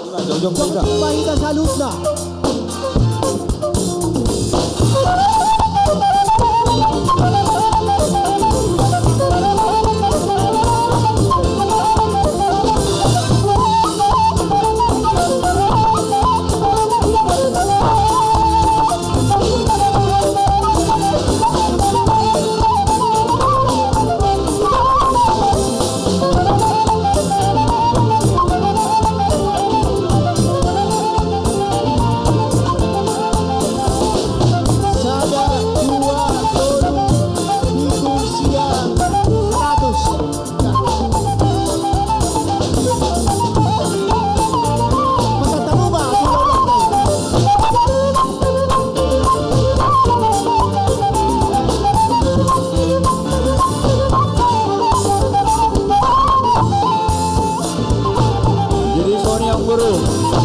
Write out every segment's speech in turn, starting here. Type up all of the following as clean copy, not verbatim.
Jom jumpa kita salutna.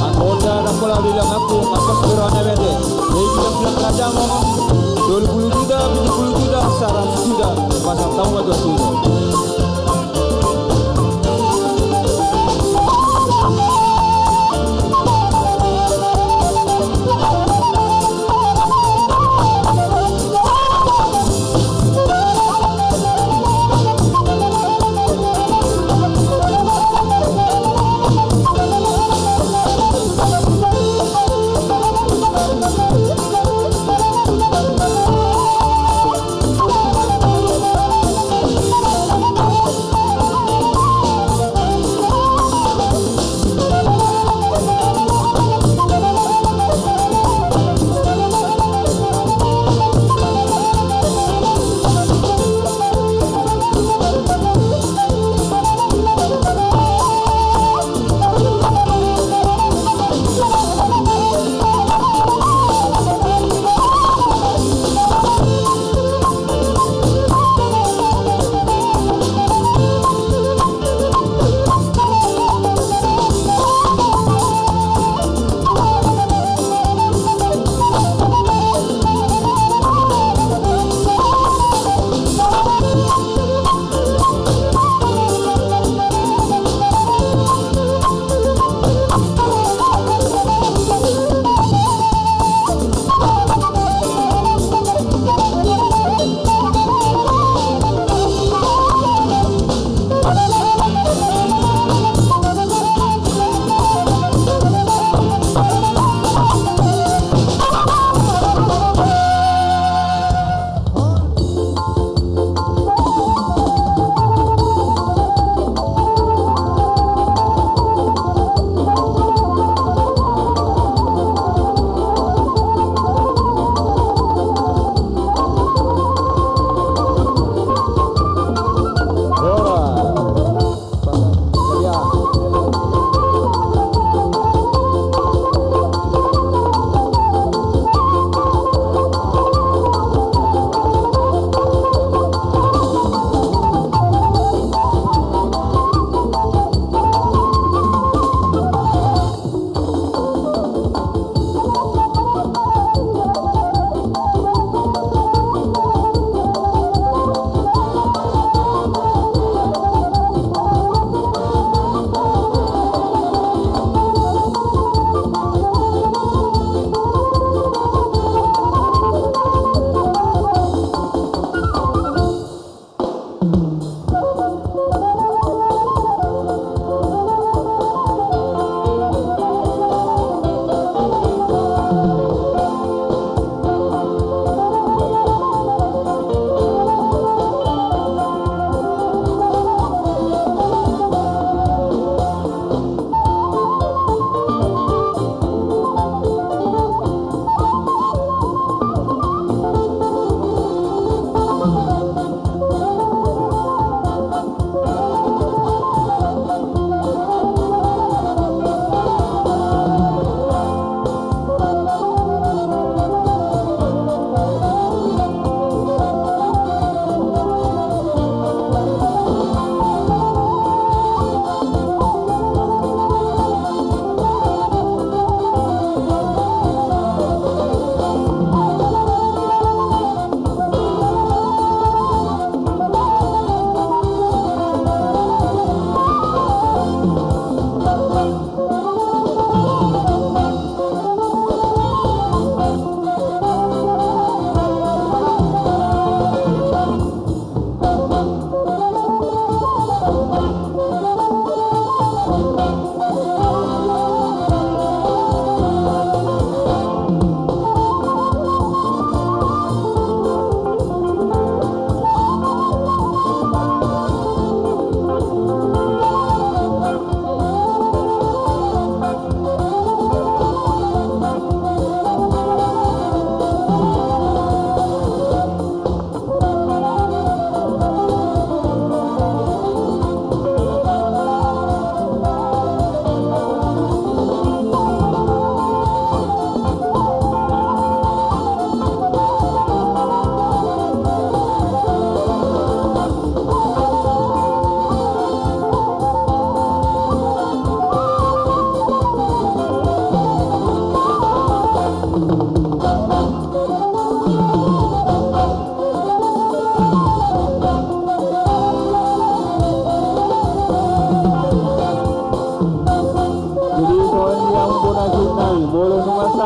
Anggota dan pola bilang aku ngapas berana bete. Jadi bilang raja ngomong 20 juta, 70 juta, 100 juta. Pasang tahu atau sudah.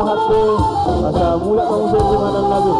hati asa mula kamu sendiri madang nabi.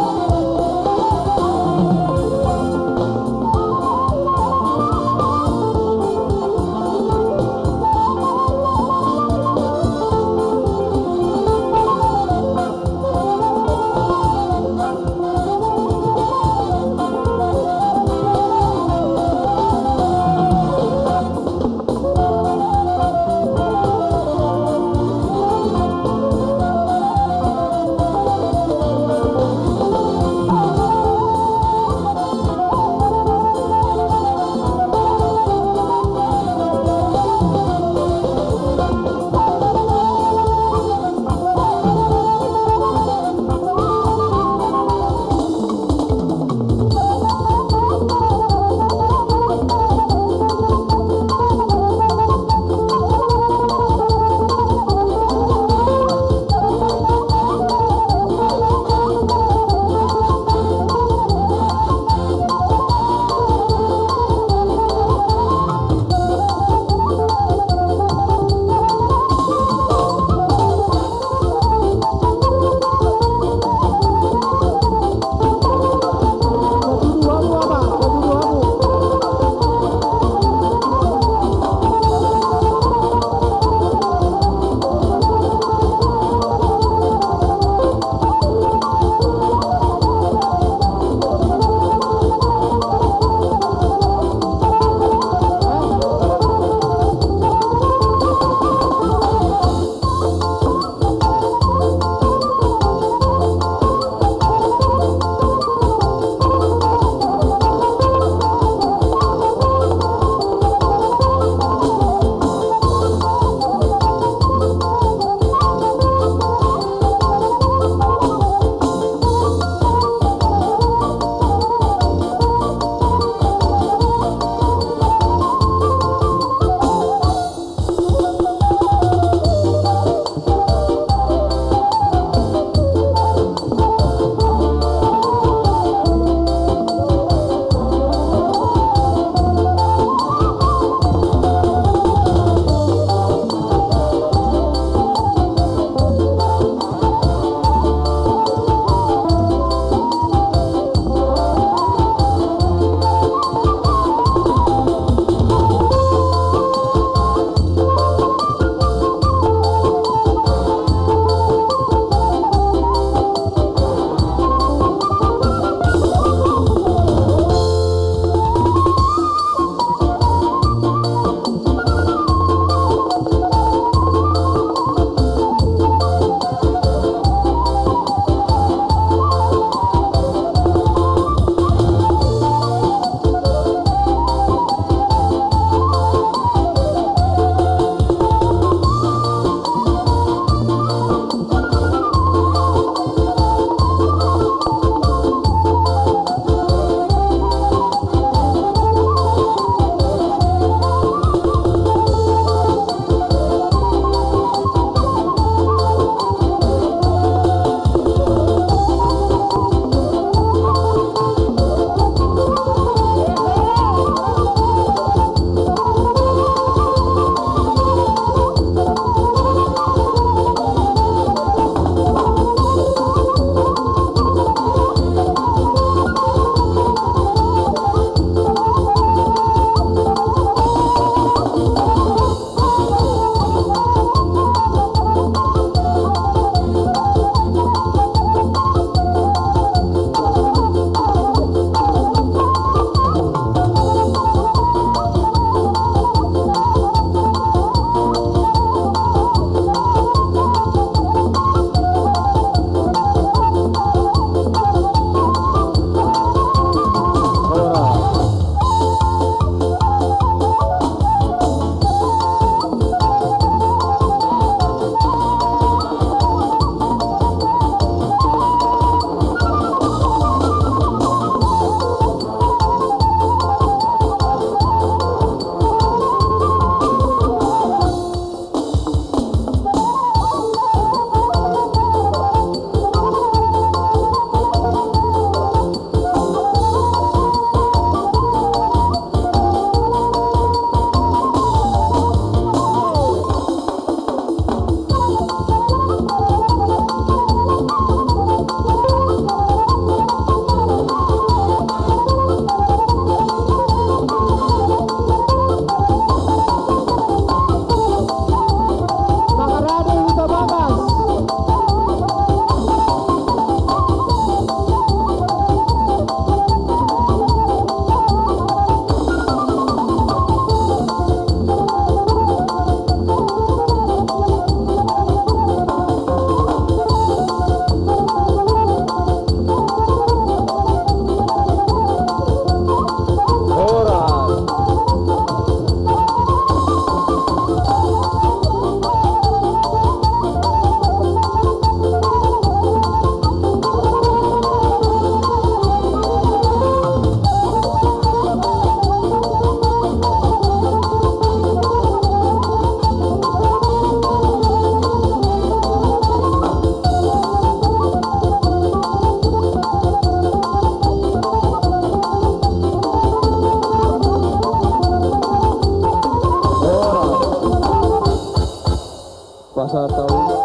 pasar tahun.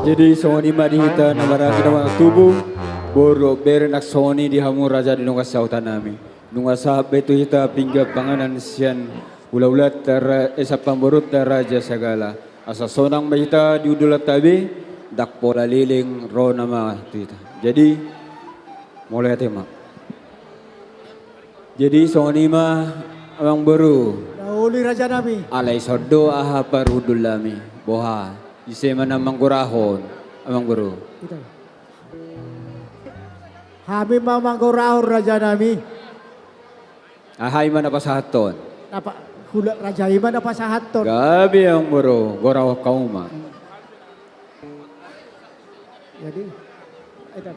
Jadi soni madihita nabara kita tubuh boro berenak soni di hamu raja di nunga sautan nami nunga sahabat itu kita pinggap panganan sian ulat esa pamborut raja segala asa sonang mahita di udulat tabi dak pola liling ro nama itu. Jadi mulai tema. Jadi soni mah amang baru. Dahuli raja nami. Alai sodo aha parudul lami boha. Ise mana manggurahon amang bro. Kami mamanggurahon raja nami. Ahay man napasahaton. Napa hula raja iman napasahaton. Gabi ang bro, goraw kauma. Jadi ito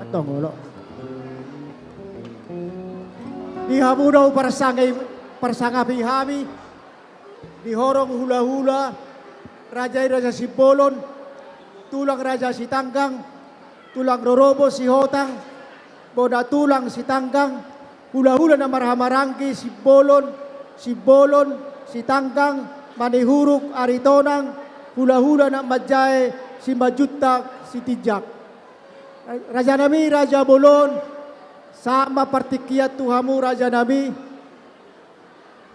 patong ulo. Di hamu daw parsangabi hami. Di horong hula-hula. Raja si Bolon, tulang raja si Tanggang, tulang Rorobo si Hotang, boda tulang si Tanggang, hula-hula na marhamarangki si Bolon, si Tanggang, manihuruk Aritonang, hula-hula na Madjae si Majutak si Tijak. Raja nami Raja Bolon, sama partikiat tuhamu Raja nami,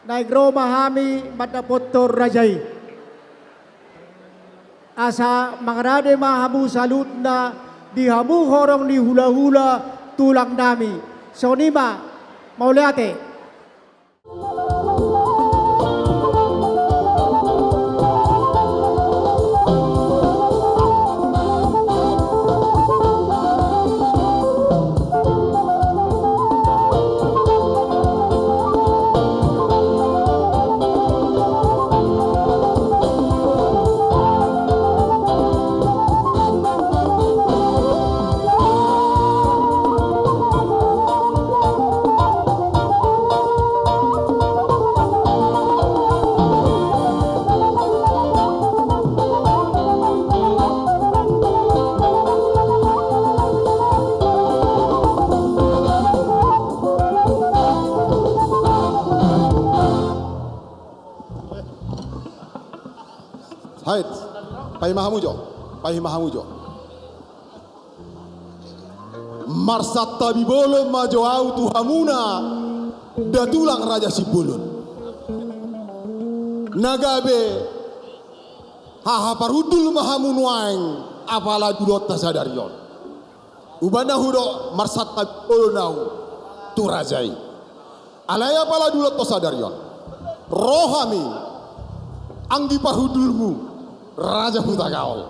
naigro mahami matapotor Rajai. Asa mangrade mahamu salut na dihamu horong ni hula-hula tulang nami. Sonima, mauliate. Haid, pahimahamujo. Marsata bibolo majo autu hamuna datulang raja sibulun. Nagabe haha parudul mahamunuaeng apala dulot tasadarion ubana hudo marsat tabonau turajai alaya pala dulot tasadarion rohami anggi parudulmu raja hutagaol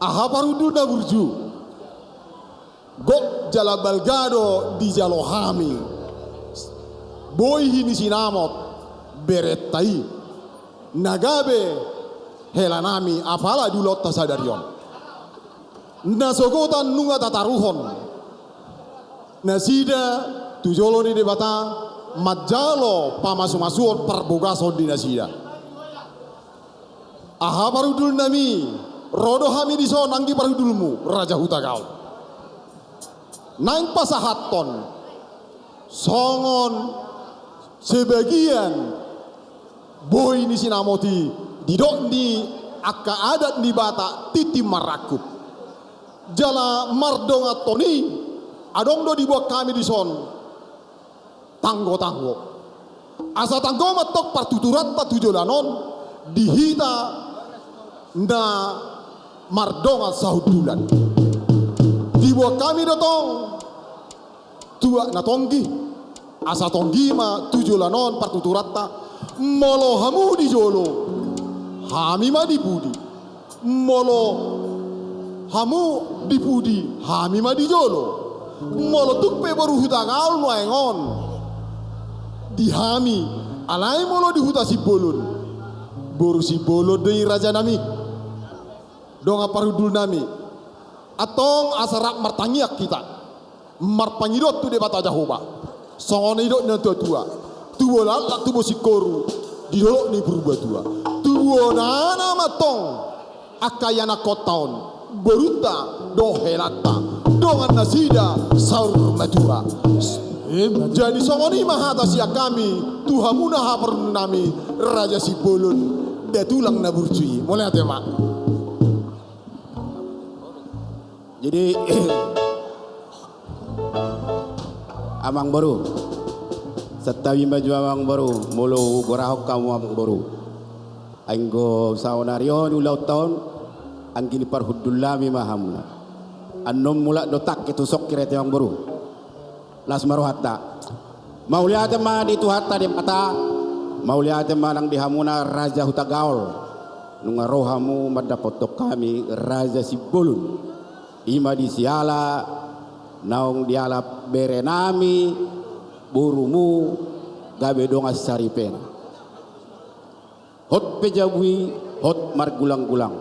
aha parudul na burju gok jala balgado di jalohami boy hini sinamot beretai nagabe helanami apala dulot tasadarion nasogotan nunga tataruhon nasida tujolo ni debata majalo pamasu-masuon perbogason di nasida aha parudul nami rodo hami dison anggi parudulmu raja hutagao nang pasahaton songon sebagian boy ni sinamoti didok di akka adat di bata titi marakup jala mardonga toni adong do dibuat kami di son tanggo asa tanggo matok partuturat patujolanon dihita na mardonga sahudulan dibuat kami dotong tua na tonggi asa tonggi ma tujolanon partuturatta molo hamu di jolo hami ma dipudi molo hamu dipudi hami ma di jolo molo tukpe baru hutangaul nuengon di hami alai molo di huta sibolon boru sibolon dari raja nami dong aparudul nami atong asarak martangiak kita marpangidot tu debata jahoba songon idot na tua tubo lalak tubo sikoru di dolok ni berubah tua tubo nana matong akayana kotaon beruta dohelata dongan nasida saur matura jadi songoni mahata sia kami tuhamuna hapern nami raja sibolon de tulang na burcui mulai ate mak jadi amang baru setawi maju amang baru mulu gorahok kamu amang baru anggo saonarion ulau tahun anggini parhudullami mahamuna annom mula dotak itu sok kirete amang baru las maruhatta mauliate ma di tuhatta di mata mauliate ma nang dihamuna raja hutagaol nunga rohamu madapotok kami raja sibolun ima di siala naung diala berenami burumu gabe donga saripena hot pejabui hot margulang-gulang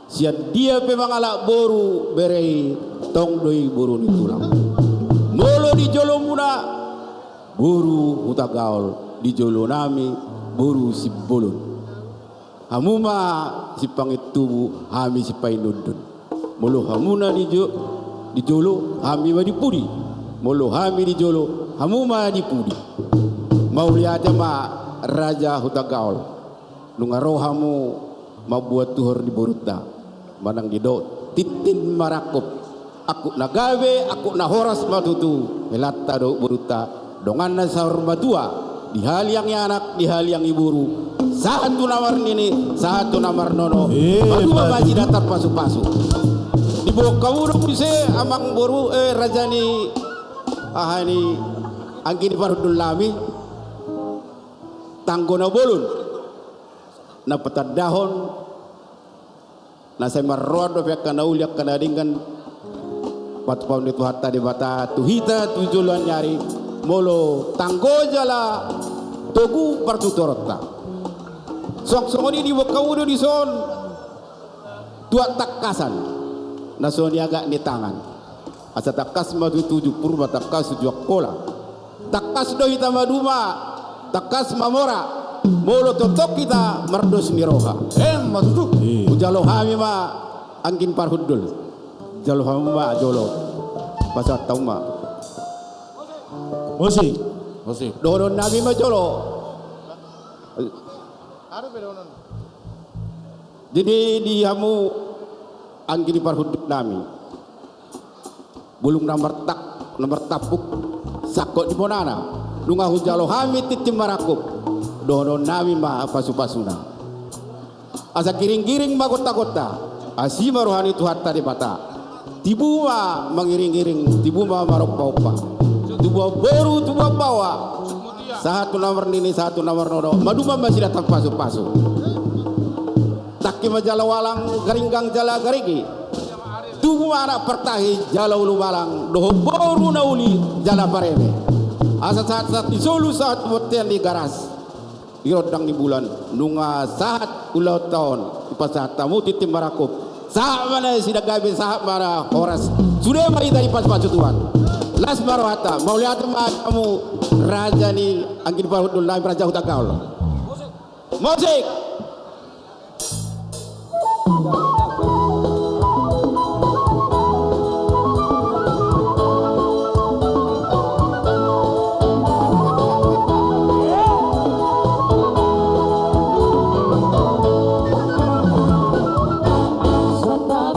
sian dia pe mangala boru berei tong doi buru ni tulang molo di jolo muna buru hutagaol di jolo nami buru sibolon hamuma sipangit tubu hami sipai nudun molo hamuna di jolo hami ma dipudi molo hami di jolo hamuma dipudi mauliate ma raja hutagaol nunga rohamu mabuat tuhor di burutta manang di do titin marakop aku nagawe aku nahoras matutu melata do burutta dongan na saur matua di hal yang anak di hal yang iburu satu nawar nini satu namar nono madua baji datar pasu-pasu di bawah kamu dong bisa amang boru raja ni ahani angkini parudul lami tanggona bolun na petad dahon na saya marroad do pek kana uliak kana dengan pat paun itu hatta di bata tuhita tujulan nyari molo tanggo jala togu partutorota sok songoni di wakawudo di son tuat takasan nasoni agak ni tangan asa takas madu tujuh purba takas tujuh kola takas do hita maduma takas mamora molo totok kita merdos miroha matutu ujalo hami ma angkin parhudul jalo hami ma jolo pasat tauma Osi donon nabi ma jolo jadi di hamu angkin parhudul nami bulung nomor tapuk sakot di bonana lunga hujalo hami titim marakub donon nami ma pasu-pasuna asa giring-giring magota-gota asima rohani tu hatta di bata tibuma mengiring-iring tibuma maropa-opa tubuh boru tubuh bawa satu nomor nini satu nomor nono maduma masih datang pasu-pasu takki majala walang garinggang jala garigi tubuh anak pertahi jala ulu walang doho boru nauli jala pareme asa saat disolu saat botian di garas dirodang di bulan nunga saat ulau tahun di pasat tamu titim marakub saat mana sidak gabe saat mana horas sudah mari dari pas-pas tuan las marwata mau lihat kamu raja ni angin parhudul naik raja hutan kau musik Santa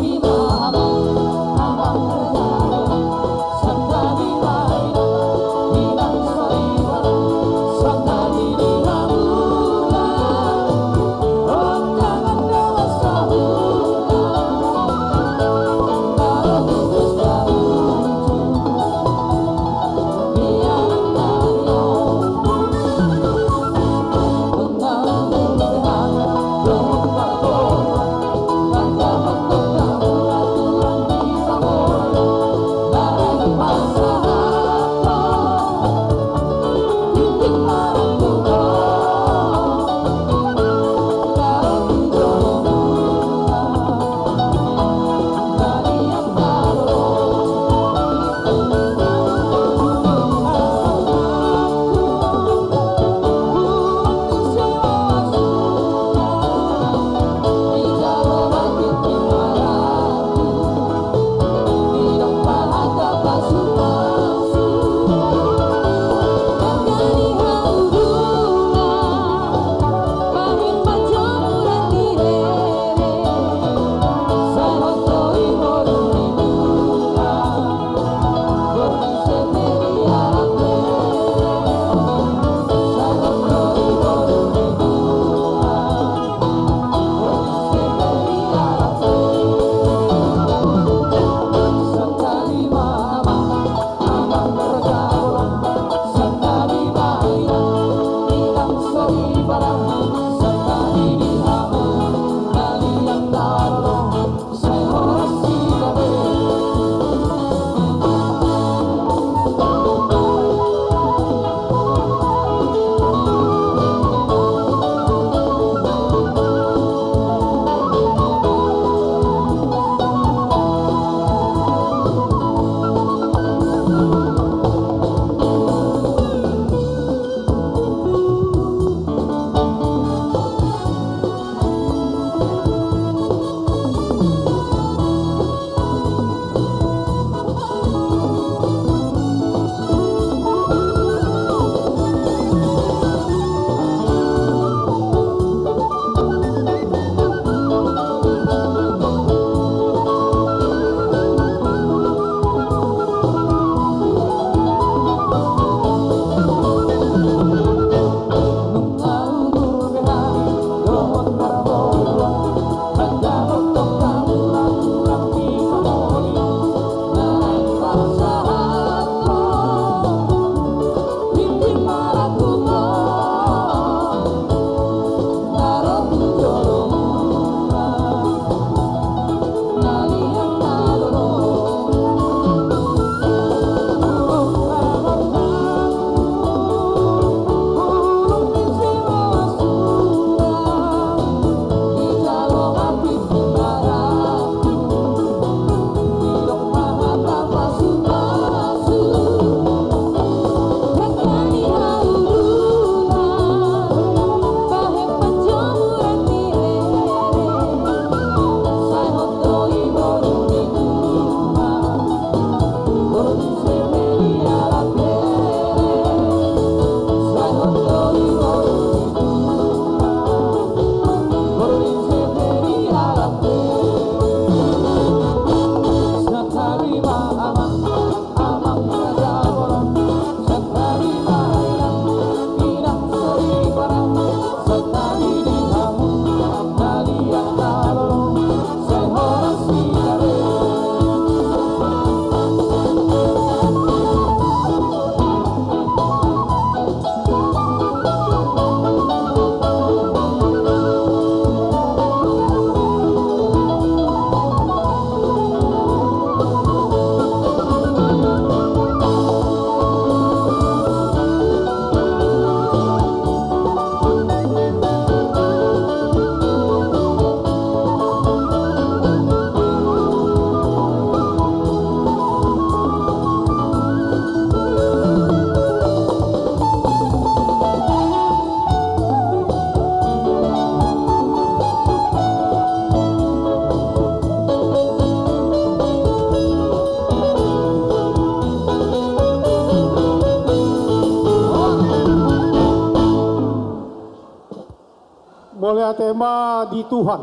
Mole atema di Tuhan.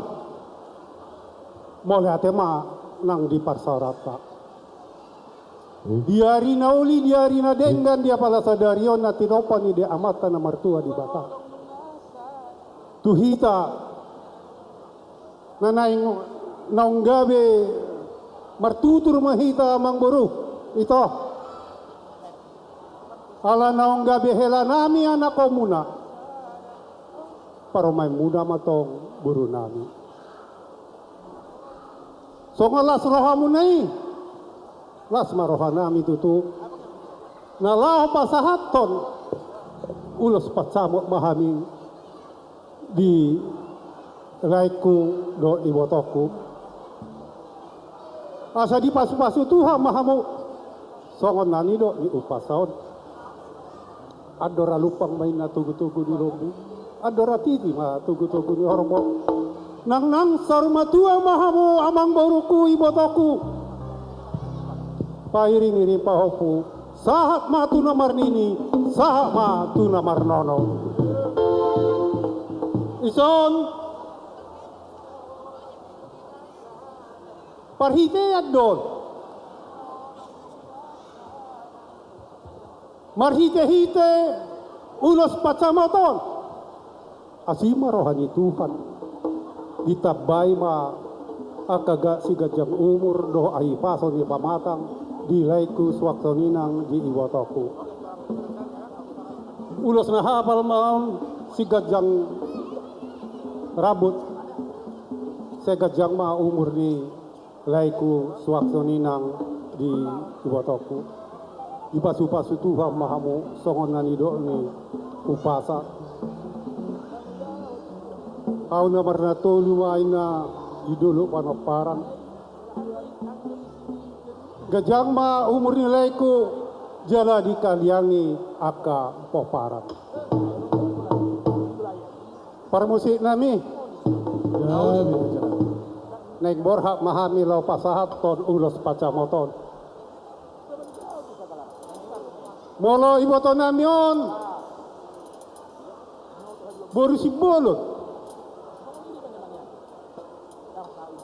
Mole atema nang di parsarata. Dia rina uli, dia rina dengan dia pala sadarion na tinopan ni dia amata na martua di bata. Tuhita na naong gabi martutur mahita amang buru ito. Ala naong gabi hela nami anak ko muna. Para may muda matong buru nami. So ngalas roha mo na las maroha nami tutu. Nalaw pasahaton. Ulos patsamot mahaming di laiku do ibotoku. Asa di pasu-pasu Tuhan mahamu. Songon nani do di upasaon. Adora lupang main na tugu-tugu di lobu. Adora titi ma tugu-tugu di hormo. Nang sarmatua mahamu amang boruku ibotoku. Pairing-iring pahopu. Sahat matu namar nini. Sahat matu namar nono. Ison. Parhite adon. Marhite-hite ulos pacamaton. Asima rohani Tuhan. Ditabay ma akaga si gajang umur do ay paso di pamatang di laiku swakto ninang di iwatoku. Ulos na hapal maon si gajang rabut. Si gajang ma umur di laiku swakto ninang di iwatoku. Ipasu-pasu Tuhan mahamu songon nanido ni upasa. Kau na marna tolu ay na idolo panaparan. Gajang ma umur nilai ko jala di kaliangi aka poparan. Para musik nami. Naik borhak mahami lau pasahat ton ulos pacamoton. Molo iboton namion. Boru si bolot.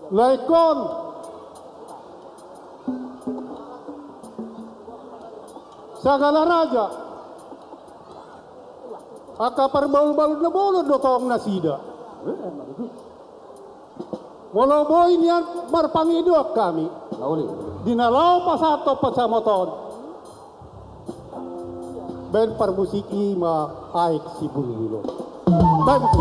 Laikon. Sagala raja. Aka parbaul-baul na bolot dotong nasida. Molo boy niyan marpangidok kami. Dinalaw pasato pasamoton. Ben parmusiki ma aik si bululo. Baik.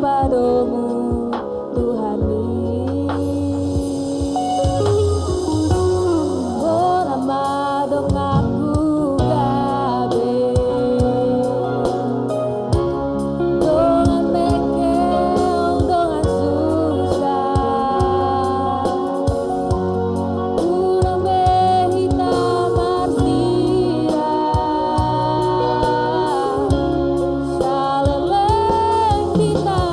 padamu Tuhan Bona dong aku gabe Dongan mekel dongan susah Urang behita marsira Saleleng kita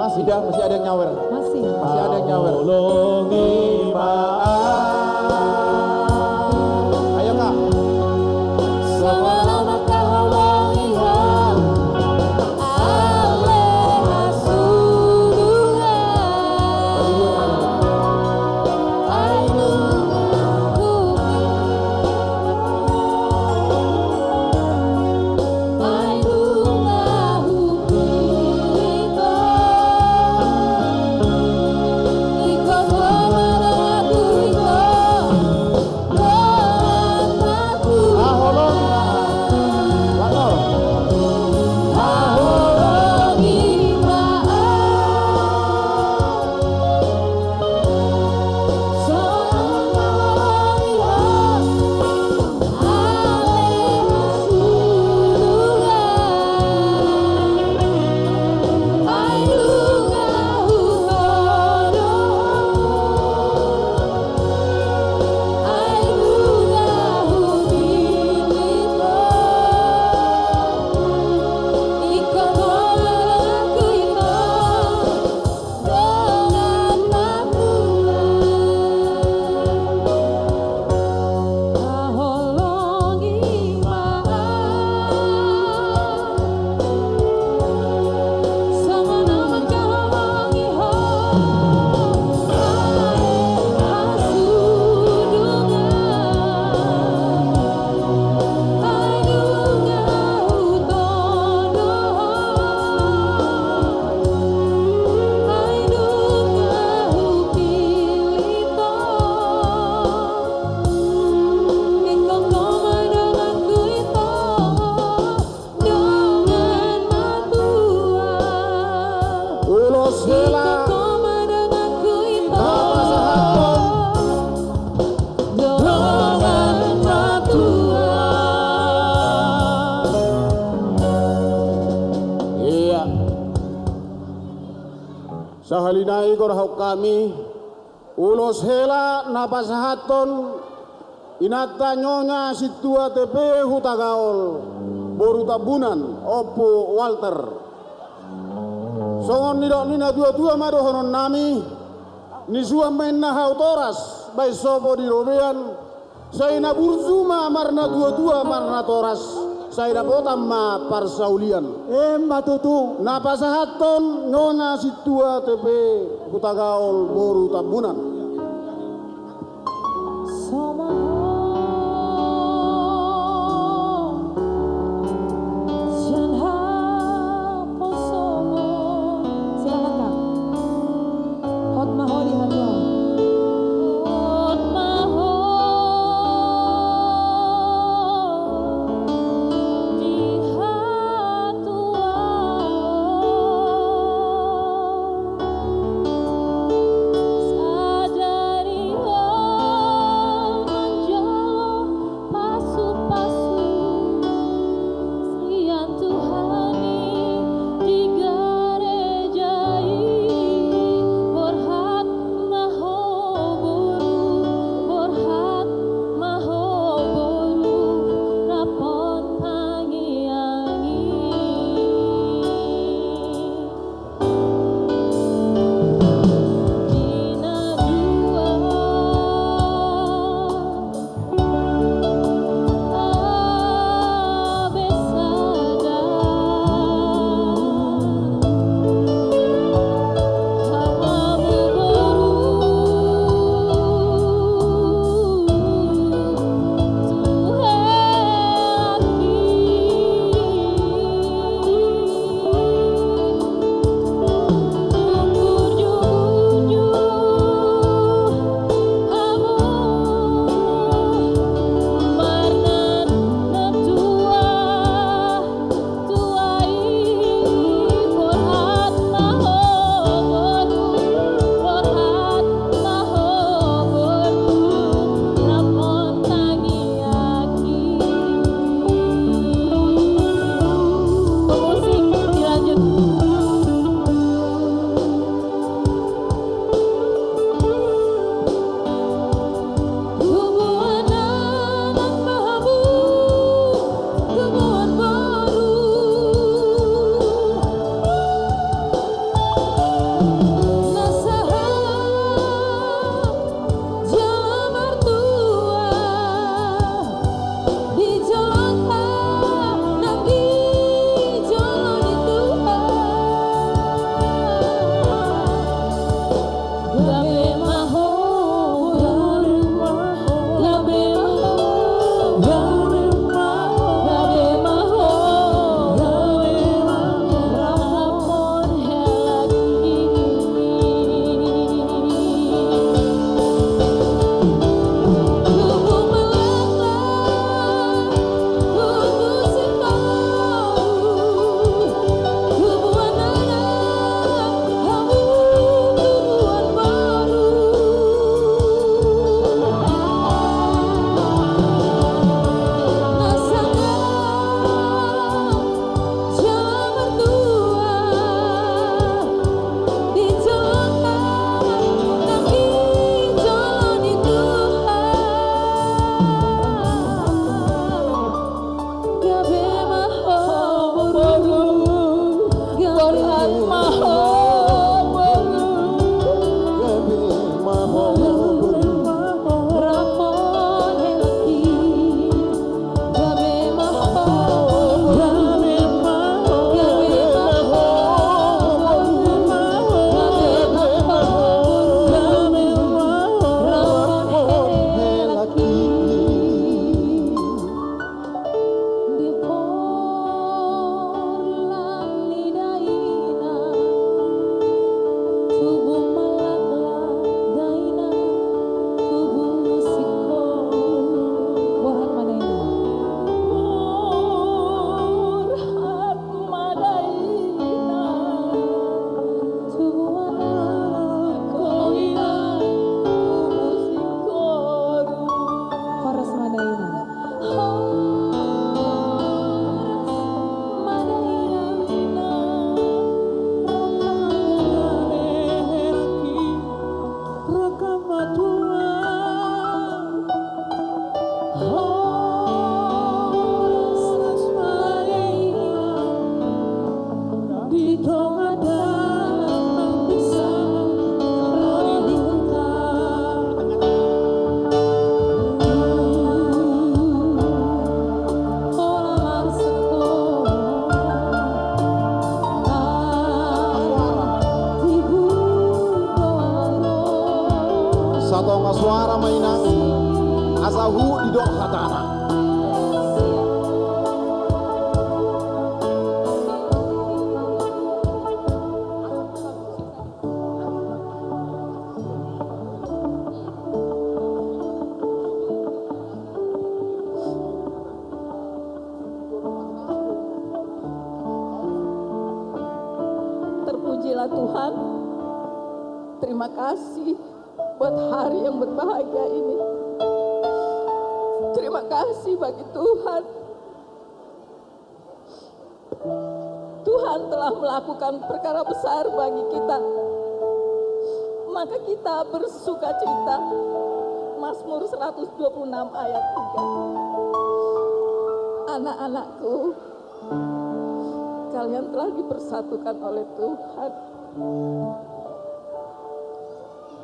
Masih ada yang nyawer. Masih ada yang nyawer. Ayo Kak. Sama-sama kahawang iha Ale hasurunga Iko Sahalinai korahok kami, ulos hela napasahaton, inata nyonya situa TP Hutagaol, boru tabunan, Opo Walter. Songon nidok nina dua-dua madohonon nami, nisua main nahau toras, bai sopo di robean, saya na burzuma marna dua-dua marna toras, saya na botam ma parsaulian. Matutu. Napasahaton nyonya situa TP Hutagaol boru tabunan. Silakan Kak. Hot maho di hati. Hot maho di sadari manjalo pasu-pasu sian Tuhani di garejai borhat maho boru rapon pangiangi dina besada hamamu Jadilah Tuhan, terima kasih buat hari yang berbahagia ini. Terima kasih bagi Tuhan. Tuhan telah melakukan perkara besar bagi kita. Maka kita bersuka cita. Mazmur 126 ayat 3. Anak-anakku, kalian telah dipersatukan oleh Tuhan.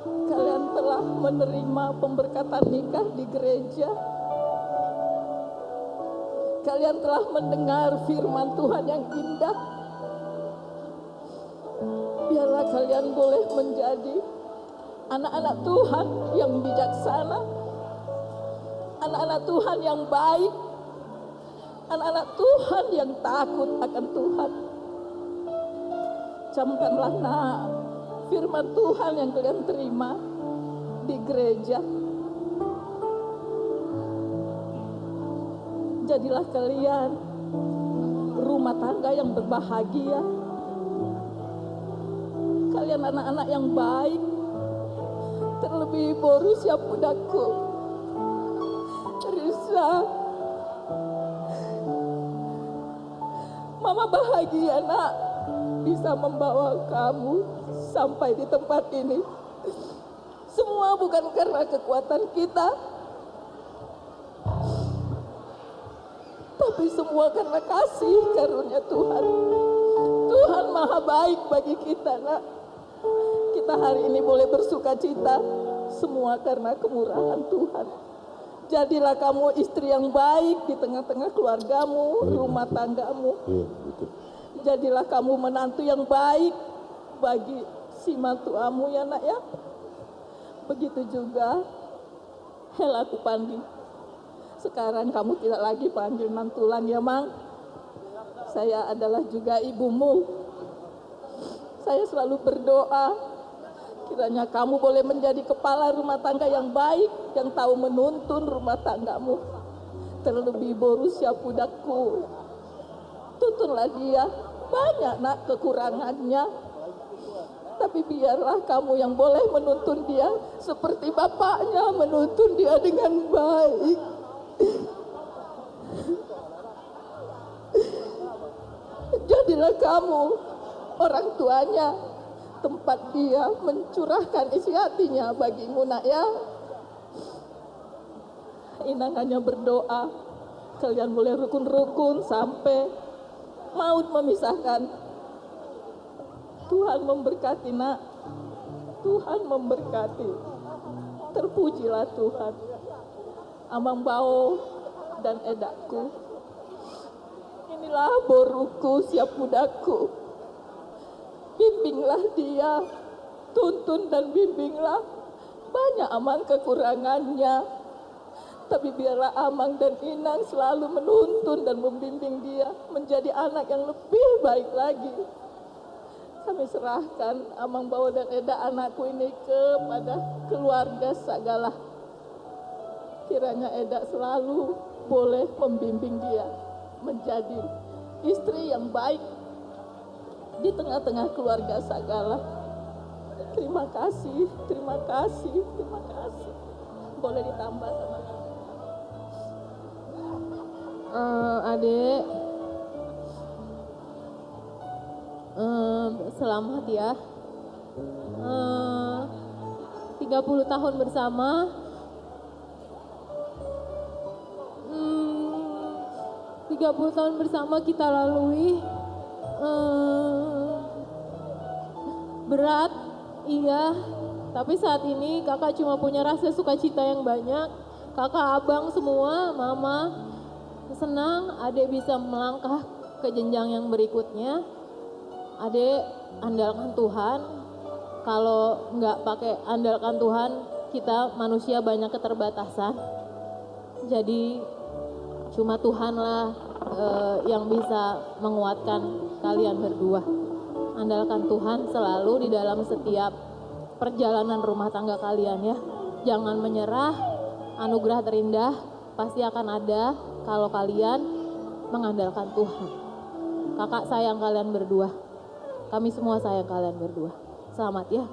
Kalian telah menerima pemberkatan nikah di gereja. Kalian telah mendengar firman Tuhan yang indah. Biarlah kalian boleh menjadi anak-anak Tuhan yang bijaksana, anak-anak Tuhan yang baik, anak-anak Tuhan yang takut akan Tuhan. Camkanlah firman Tuhan yang kalian terima di gereja. Jadilah kalian rumah tangga yang berbahagia. Kalian anak-anak yang baik. Terlebih Borussia Pudakku, Risa, Mama bahagia nak bisa membawa kamu sampai di tempat ini. Semua bukan karena kekuatan kita, tapi semua karena kasih karunia Tuhan. Tuhan maha baik bagi kita nak. Kita hari ini boleh bersuka cita, semua karena kemurahan Tuhan. Jadilah kamu istri yang baik di tengah-tengah keluargamu, rumah tanggamu. Jadilah kamu menantu yang baik bagi si mantuamu ya nak ya. Begitu juga Hela Kupandi. Sekarang kamu tidak lagi panggil mantulan ya Mang. Saya adalah juga ibumu. Saya selalu berdoa kiranya kamu boleh menjadi kepala rumah tangga yang baik, yang tahu menuntun rumah tanggamu. Terlebih Borussia Pudakku, tuntunlah dia. Banyak nak kekurangannya, tapi biarlah kamu yang boleh menuntun dia seperti bapaknya menuntun dia dengan baik. Jadilah kamu orang tuanya, tempat dia mencurahkan isi hatinya bagimu nak ya. Inang hanya berdoa kalian boleh rukun-rukun sampai maut memisahkan. Tuhan memberkati nak, Tuhan memberkati. Terpujilah Tuhan. Amang Bao dan Edaku, inilah boruku siap budaku. Bimbinglah dia, tuntun dan bimbinglah. Banyak Amang kekurangannya, tapi biarlah Amang dan Inang selalu menuntun dan membimbing dia menjadi anak yang lebih baik lagi. Kami serahkan Amang Bawa dan Eda anakku ini kepada keluarga Sagala. Kiranya Eda selalu boleh membimbing dia menjadi istri yang baik di tengah-tengah keluarga Sagala. Terima kasih, terima kasih, terima kasih. Boleh ditambah sama Adek, selamat ya. 30 tahun bersama. 30 tahun bersama kita lalui. Berat, iya. Tapi saat ini kakak cuma punya rasa sukacita yang banyak. Kakak, abang semua, mama senang adek bisa melangkah ke jenjang yang berikutnya. Adek andalkan Tuhan. Kalau nggak pakai andalkan Tuhan, kita manusia banyak keterbatasan. Jadi cuma Tuhanlah yang bisa menguatkan kalian berdua. Andalkan Tuhan selalu di dalam setiap perjalanan rumah tangga kalian ya. Jangan menyerah, anugerah terindah pasti akan ada kalau kalian mengandalkan Tuhan. Kakak sayang kalian berdua. Kami semua sayang kalian berdua. Selamat ya.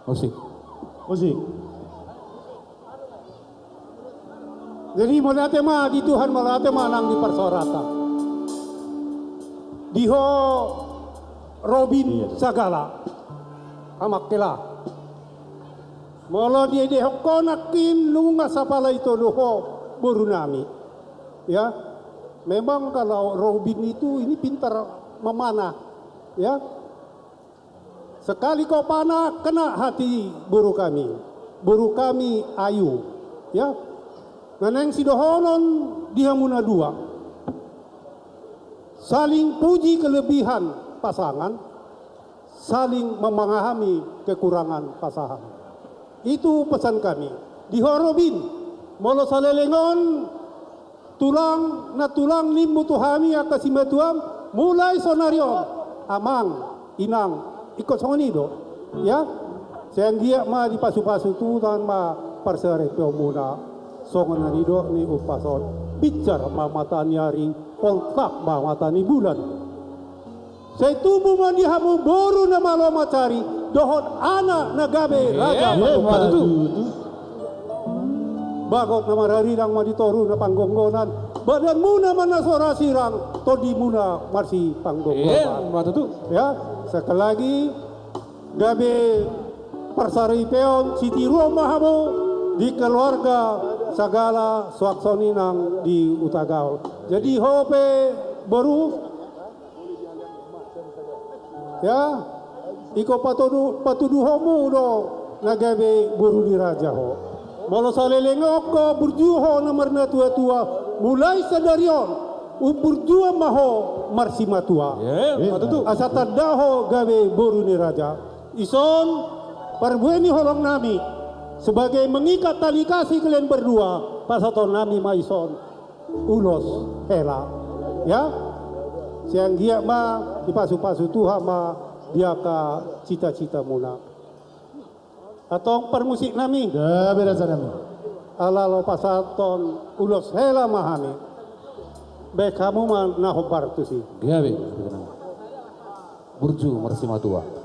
Musik. Jadi malate mah di Tuhan malate mah nang di persorata. Diho Robin sagala. Amakela. Molo dia konakin lunga sapala itu luho burunami. Ya. Memang kalau Robin itu ini pintar memanah. Ya. Sekali kau panah, kena hati buru kami ayu, ya. Naneng sidohonon dihamuna dua, saling puji kelebihan pasangan, saling memahami kekurangan pasangan. Itu pesan kami. Di Horobin, molo salelengon, tulang limbu tuhami akasimatuam, mulai sonarion, amang, inang, ikut songoni do, ya. Sehingga ma di pasu-pasu tu dan ma persere peomuna songonani do ni upason bicar ma mata nyari kontak ma mata ni bulan. Saya tubuh ma dihamu boru na malo macari dohon anak nagabe raja tu. Bagot nama rarirang ma ditoru na panggonggonan badan muna mana sora sirang todi muna marsi panggonggonan. Ya. Sekali lagi gabe persari peon siti rumahmu di keluarga segala swaksoni nang di Utagaul. Jadi hope baru ya iko patuduhomu do nagabe buru di raja ho. Molo salelengok ko burjuho nomor na tua-tua mulai sadarion Upurjua maho marsima tua. Asata daho gawe boru ni raja. Ison parbueni holong nami sebagai mengikat tali kasih kalian berdua pasaton nami maison ulos hela. Ya. Siang dia ma dipasu-pasu Tuhan ma dia ka cita-cita muna. Atong permusik nami. Da berasa nami. Alalo pasaton ulos hela mahami. Baik kamu mah nahobar tu sih. Gabe. Burju marsima tua.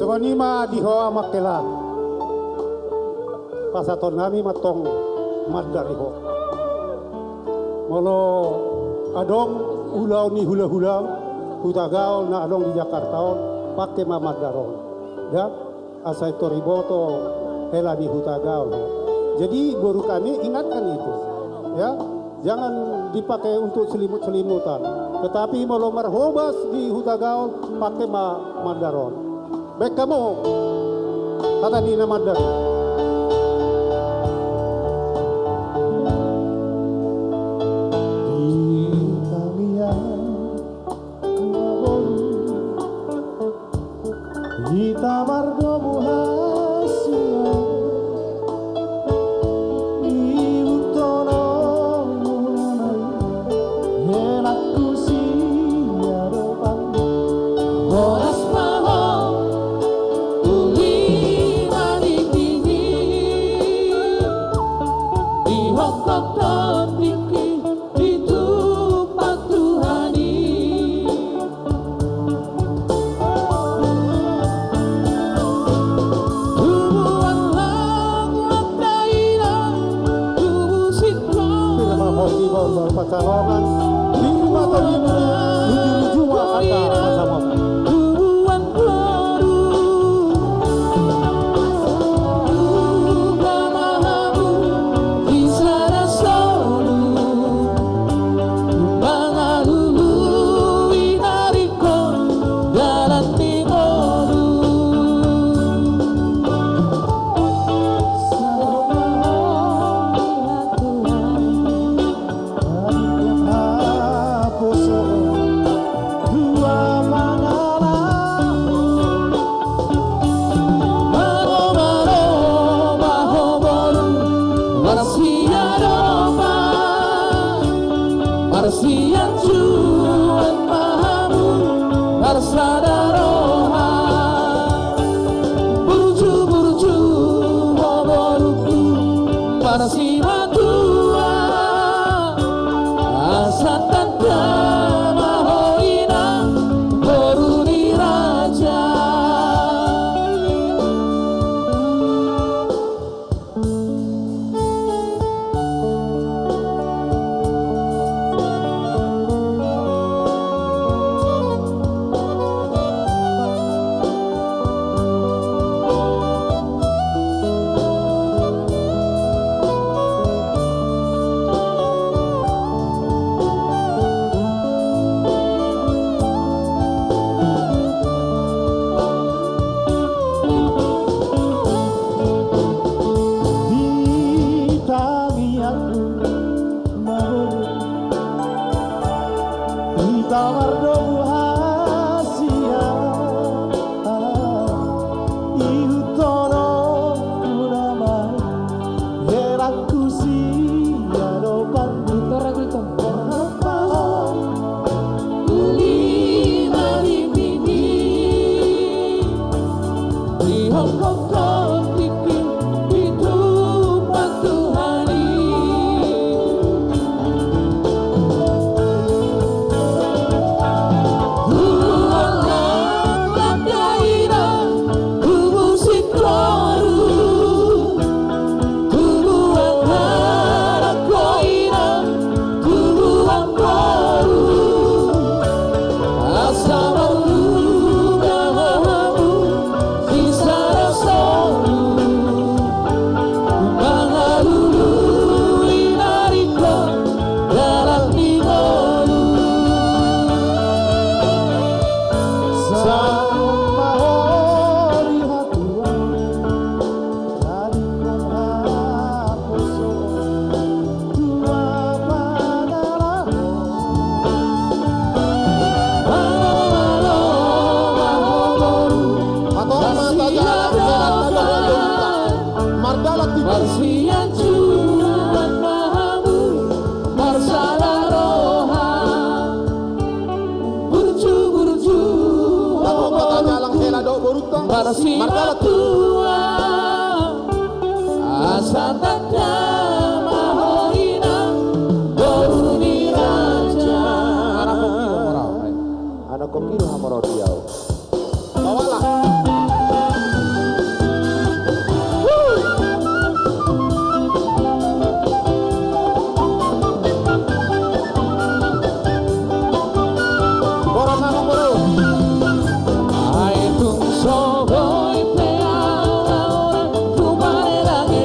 Sewanima dihoa makela pasaton nami matong madariho molo adong ulau ni hula-hula hutagaw na adong di Jakarta pakai mamadaron ya asai toriboto hela di hutagaw jadi guru kami ingatkan itu ya jangan dipakai untuk selimut-selimutan tetapi molo marhobas di hutagaw pakai madaron. Baik kamu, kata di nama dari. Kita margomu hasia, ibu tolong mulai, helaku sia depan, boras mahal. Luju-luju kata Matsamoto. Tuan baru Mahamu di sana solu Mangalulu inariko dalam timoru Aposo dua mangala Maro mahoboru Marsia Roma Marsia Tuhan Mahamu Marsadaroha Burju-burju Moboruku Marsia Tua Asatanda Mahoina Boruni Raja di tamiaku mau di tawar hasia iutono kunama heraku siano bantu Di Hong Kong bikin hidup Tuhani Tuhan daira kubu sikloru kubu angkara koira kubu angkoru Asamaru Mahamu Isara Solu Mangalulu inariko dalam timoru sang mahori hatuan dari aposo dua mangala Atau mata jalan Mardala tiba. Marsia Tuhan Mahamu Marsadaroha Burju-burju Atau mata jalan helado borutang. Marsia Mardala tiba. tua Asatanda Mahoina Boruni Raja Anak kokiro hamorodiau. Bawalah. Boran nang boro. Ai tung sogoy pe ahora tu manera que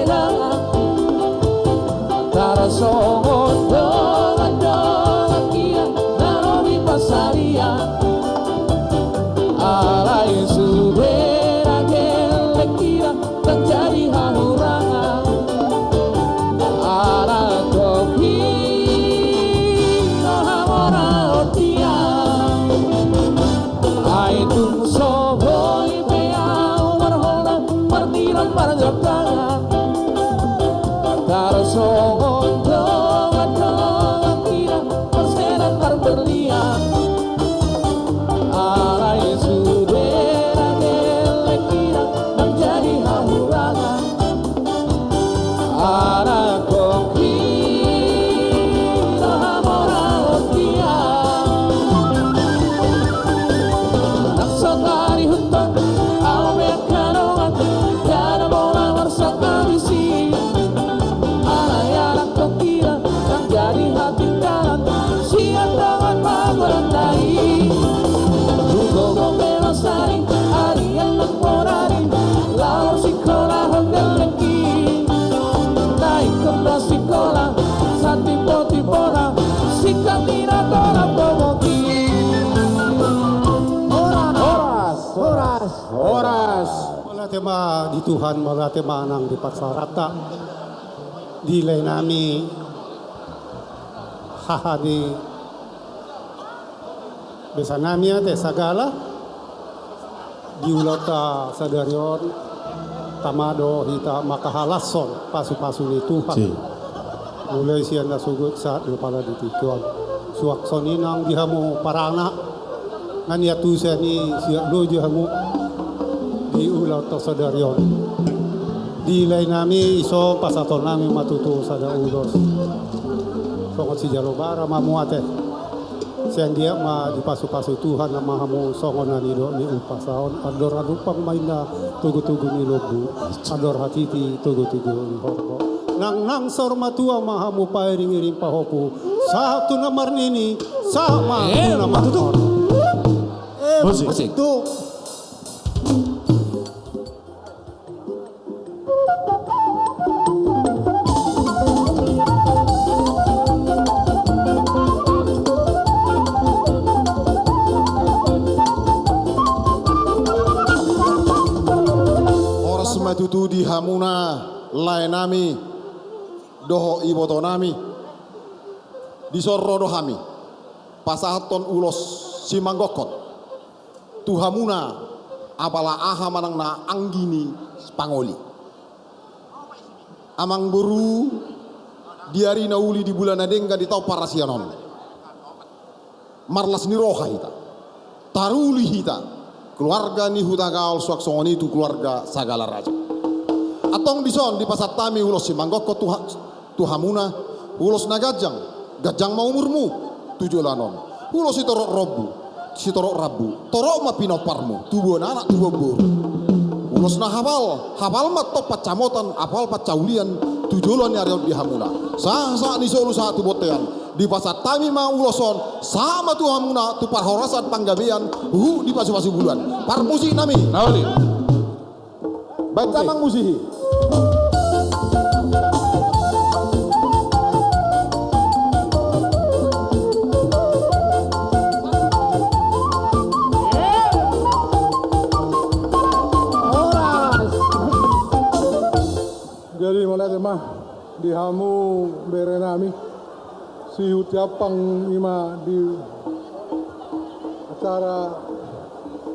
Malatema di Tuhan, malatema nang di patsarata. Dilay nami hahadi besa nami ate sagala diulata sadarion tamado hita makahalason pasu-pasu ni Tuhan. Mulai siya nasugot sa pala ditituan. Suwak soninang dihamu parana ngania tu siya ni siya lojo hamu diulata sadarion. Dilay nami iso pasaton nami matuto sa daulos. Songot si Jalobara mamuate. Siang dia ma dipasu-pasu Tuhan na mahamu songon na nido ni upasaon. Ador adupang may na tugu-tugu ni lobu. Ador hatiti tugu-tugu ni horko. Nang sormatua mahamu pairing-iring pahopu. Sa tu na marnini sa mahamu na matuto. Musik. Matutu di hamuna lainami doho iboto nami di sorrodo hami pasahaton ulos simanggokot tuhamuna apala aha manang na anggini pangoli amang buru diari nauli di bulan adengga di tau parasianon marlas ni roha hita taruli hita keluarga ni hutagaol suaksongon itu keluarga sagala raja. Atong dison di pasat tami ulos si manggoko tuhamuna ulos na gajang maumurmu 7 lanon. Ulos si torok rabu, torok mapinoparmu, tubuh anak tubuh buru. Ulos na habal matok pacamotan, apal pacaulian 7 lon yariot di hamuna. Sa ni solu satu botean. Di pasat tami ma uloson sama tu hamuna tu parhorasan panggabean di pasu-pasu bulan parmusi nami nauli baik tamang musihi Jadi malatema di hamu berenami si hutiapang ima di acara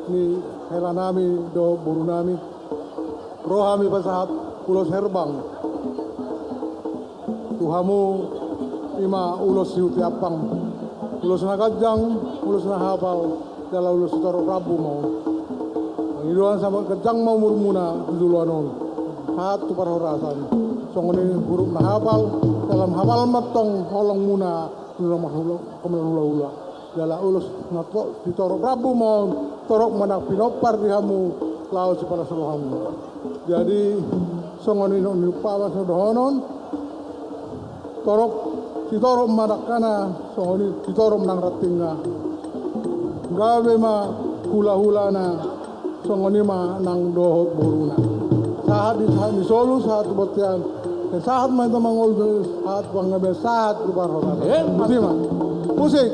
ni helanami do burunami rohami pasahat ulos herbang tuhamu ima ulos si hutiapang ulos na kajang ulos na hafal dala ulos toro rabu mau ngiduan sama kajang mau murmuna duluanon hatu parhorasan songoni buruk na hafal dalam hafal matong holong muna nula kemudian hula dala ulus nato di torok rabu mau torok manak pinopar di hamu laut si para hamu jadi songoni no nipawa sodohonon torok si torok manak kana songoni si torok nang ratinga gawe ma hula na songoni ma nang dohot buruna saat di solu saat botian saat main teman ngol saat pangabe saat di parhoran musik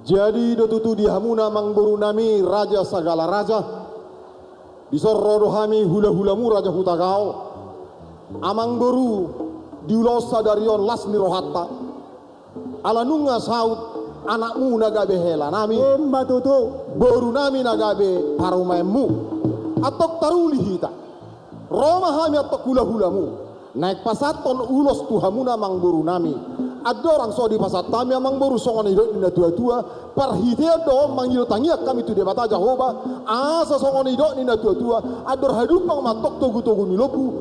jadi dotutu di hamuna mangburu nami raja sagala raja disorrodo hami hula-hulamu raja hutagao amang boru diulos sadarion las nirohatta alanunga saut anakmu nagabe hela nami matutu boru nami nagabe parumemu atok taruli hita roma hami atok hula-hulamu naik pasaton ulos tuhamuna mangburu nami adorang so di pasat tami amang boru songon hidot nina tua-tua parhitia do manggil tangia kami tu debata Jehovah asa songon hidot nina tua-tua ador hadupang matok togu-togu ni lobu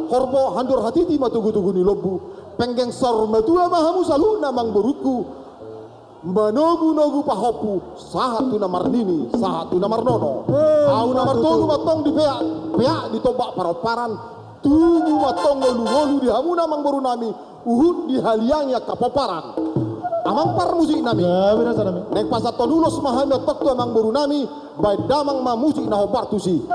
horbo handor hatiti matogu-togu ni lobu penggeng sor matua mahamu salu namang boruku manogu-nogu pahopu sahatu namar nini sahatu namar nono au namar togu matong di peak ditobak paroparan tugu matong ngolu-ngolu di hamu namang boru nami uhud di haliangnya kapoparan amang par musik nami. Nek pasat tonulos mahami otok tu amang boru nami, baik damang ma musik na hopartusi.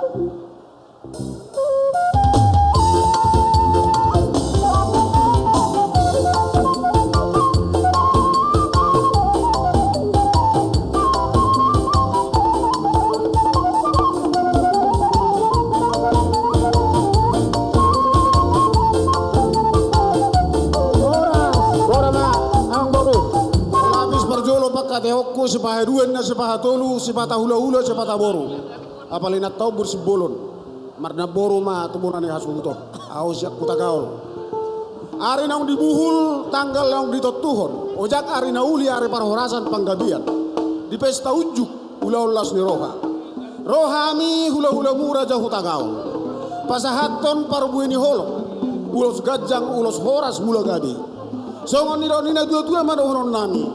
Teokku sepaha duen na sepaha tolu sepata hula-hula sepata boru apalina tau bersibolon marna boru ma tuburan hasunto aus yak kutagaul ari naung dibuhul tanggal naung ditotuhon ojak ari nauli ari parhorasan panggabian di pesta ujuk ulas ni rohami hula-hula mura jahu tagaul pasahaton parbuini holok ulos gajang ulos horas mula gabi songon nina dua-dua madohonon nami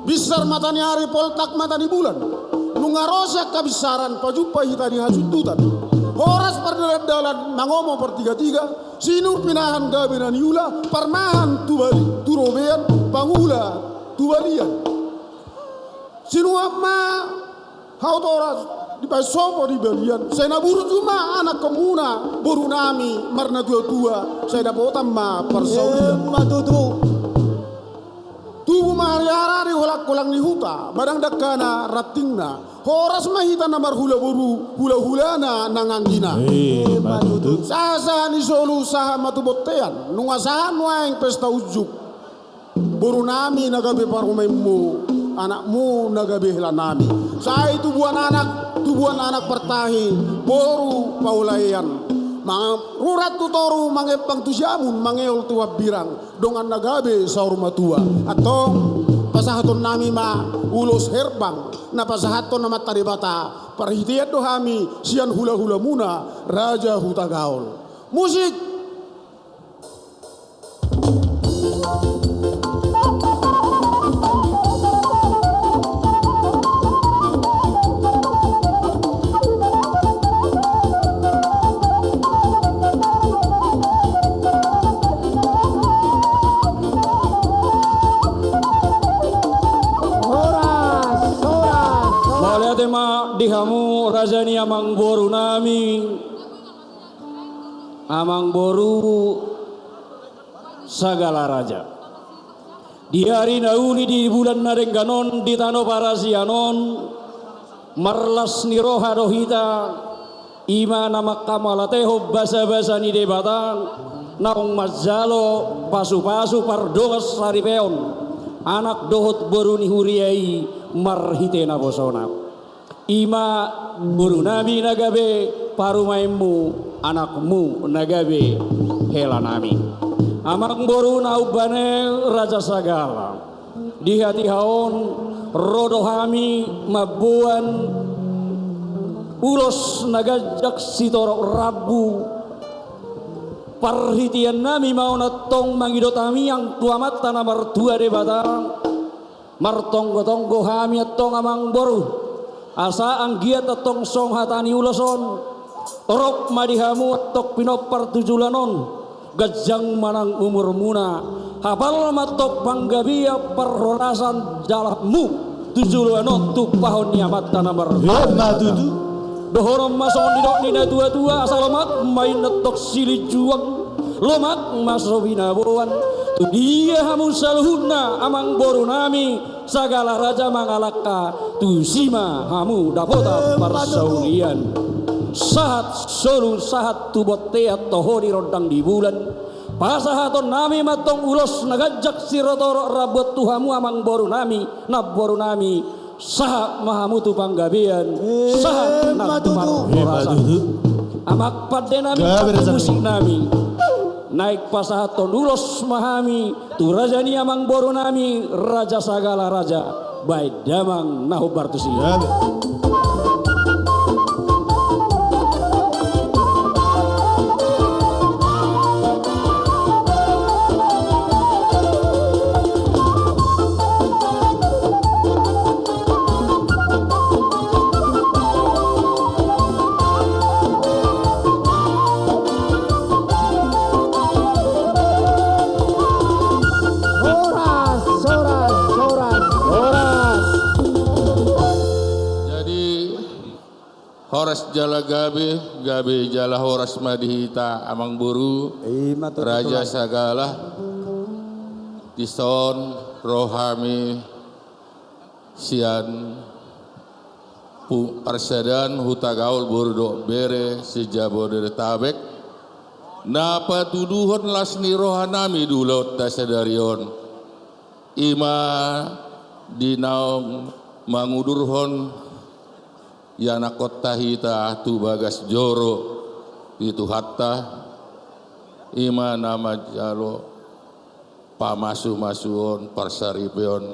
bisar matani hari poltak matani bulan nungarosak kabisaran pajumpa hitani hasututan horas perdalan mangomo pertiga-tiga sinur pinahan gabinan yula parmahan tubali turobean pangula tubalian sinuama hautoras di pasopo di balian saya naburu cuma anak kemuna boru nami marna tua-tua saya dapotan ma persaudian Matutu. tubuh mahari-hari holak-kolang ni huta barang dakana ratingna horas mahita namar hula-buru hula-hulana nanganggina sasa ni solu saha matubotean nungasahan waeng pesta ujuk boru nami nagabe parumaimu anakmu nagabe helanami saya tubuhan anak pertahi boru paulayan rurat tutoru mangepang tusiamun mangeol tua birang dongan nagabe saur matua atong pasahaton nami ma ulos herbang na pasahaton na mataribata parhitiat dohami sian hula-hula muna raja hutagaol musik. Tema dihamu rajani amang boru nami amang boru sagala raja di hari nauli di bulan narengganon di tano parasianon marlas niroha rohita ima nama kamalateho basa-basa ni debatan naung mazalo pasu-pasu pardongas saripeon anak dohot boru ni huriai marhite na bosona ima boru nami nagabe parumaimu anakmu nagabe hela nami amang boru naubane raja sagala di hati haon rodohami mabuan ulos nagajak sitorok rabu parhitian nami mau natong mangidotami yang tuamat tanah mertua de batang martonggo-tonggo hami atong amang boru asa anggiat atong song hatani uloson torok madihamu atok pinopar tujulanon gajang manang umur muna hafal matok panggabia perhorasan jalahmu tujulanon tu pahon niamat tanah mertutu dohorom masong didok nina tua-tua asalamat main netok sili juang lomak masrobina boan tu dia hamu saluhuna amang boru nami sagala raja mangalaka tu sima hamu dapota parsaurian sahat solu sahat tu boteat tohori rodang di bulan pasahaton nami matong ulos nagajak sirotoro rabot tu hamu amang boru nami nab boru nami sahat mahamu tu panggabian sahat nab tu marhorasan amak pada nami musik nami naik pasahaton ulos mahami tu raja ni amang boru nami raja sagala raja baik damang nahu bartusi Soras, horas jala gabe jala horas madihita amang buru raja sagala tison rohami sian parsadan hutagaul burdo bere sejabo dari tabek napa tuduhon lasni rohanami dulot tasadarion ima dinaum mangudurhon yana kota hita tu bagas joro itu hatta ima nama jalo pamasu-masuon parsaripeon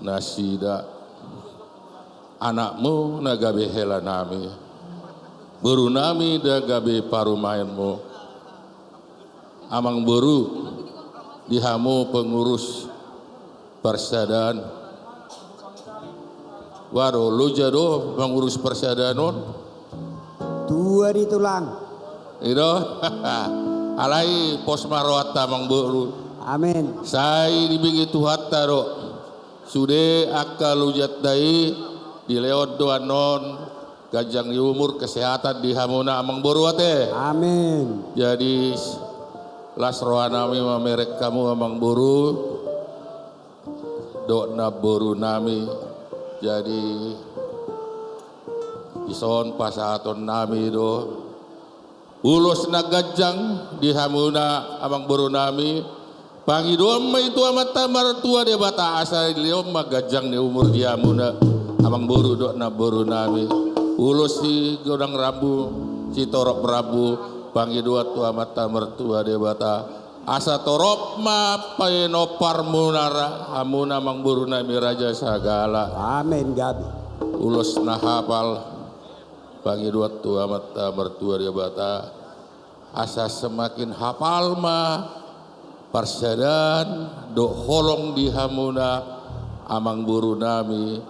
nasida anakmu nagabe hela nami buru nami dagabe parumayanmu amang buru dihamu pengurus parsadan waro lu jado mengurus persadanon tua di tulang itu alai pos marwata mang buru amin sai dibigi tuhatta ro sude akal ujat dai di leot doanon gajang umur kesehatan di hamuna amang buru ate amin jadi las rohanami mamerek kamu amang buru dokna buru nami jadi ison pasaton nami do ulos na gajang di hamuna amang buru nami pangiduam ma itu amat tamar tua de bata asa liom magajang ni umur di hamuna amang buru do na buru nami ulos si godang rambu si torok rabu pangidua tua amat tamar tua de bata asa torop ma paeno parmunara hamuna mang buru nami raja sagala amin gabi ulos na hafal pangidua tua mata mertua dia bata asa semakin hafal ma parsadan do holong di hamuna amang buru nami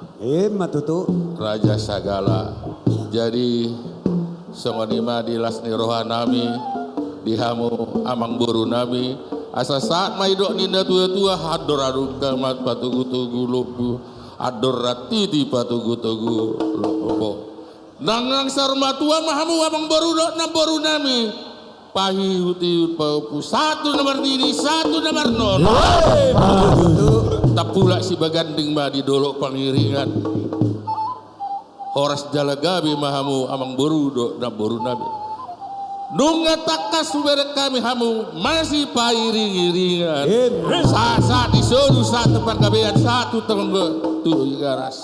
matutu raja sagala jadi songonima di lasni rohanami dihamu amang buru nami asa saat maidok ninda tua-tua hador aduka mat patugu-tugu lupu ador ratiti patugu-tugu lupu nangang sarma tua mahamu amang buru dok na buru nami pahi uti paupu satu nomor dini satu nomor non tak pula si baganding ma di dolok pangiringan horas jalagabi mahamu amang buru dok na buru nami nunga takas suberek kami hamu masih pairing-iringan saat disuruh satu pergabean satu tenggo tu garas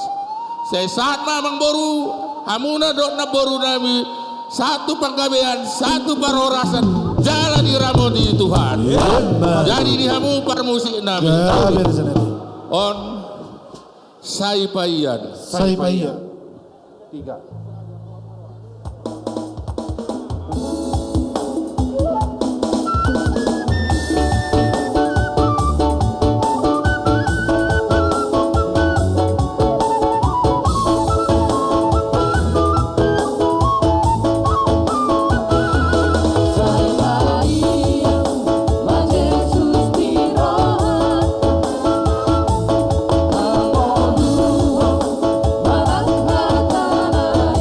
saya saat mamang boru hamuna dok na boru nami satu pergabean satu parorasan jalan di ramodi Tuhan jadi di hamu permusik nami on saipayan tiga Tanah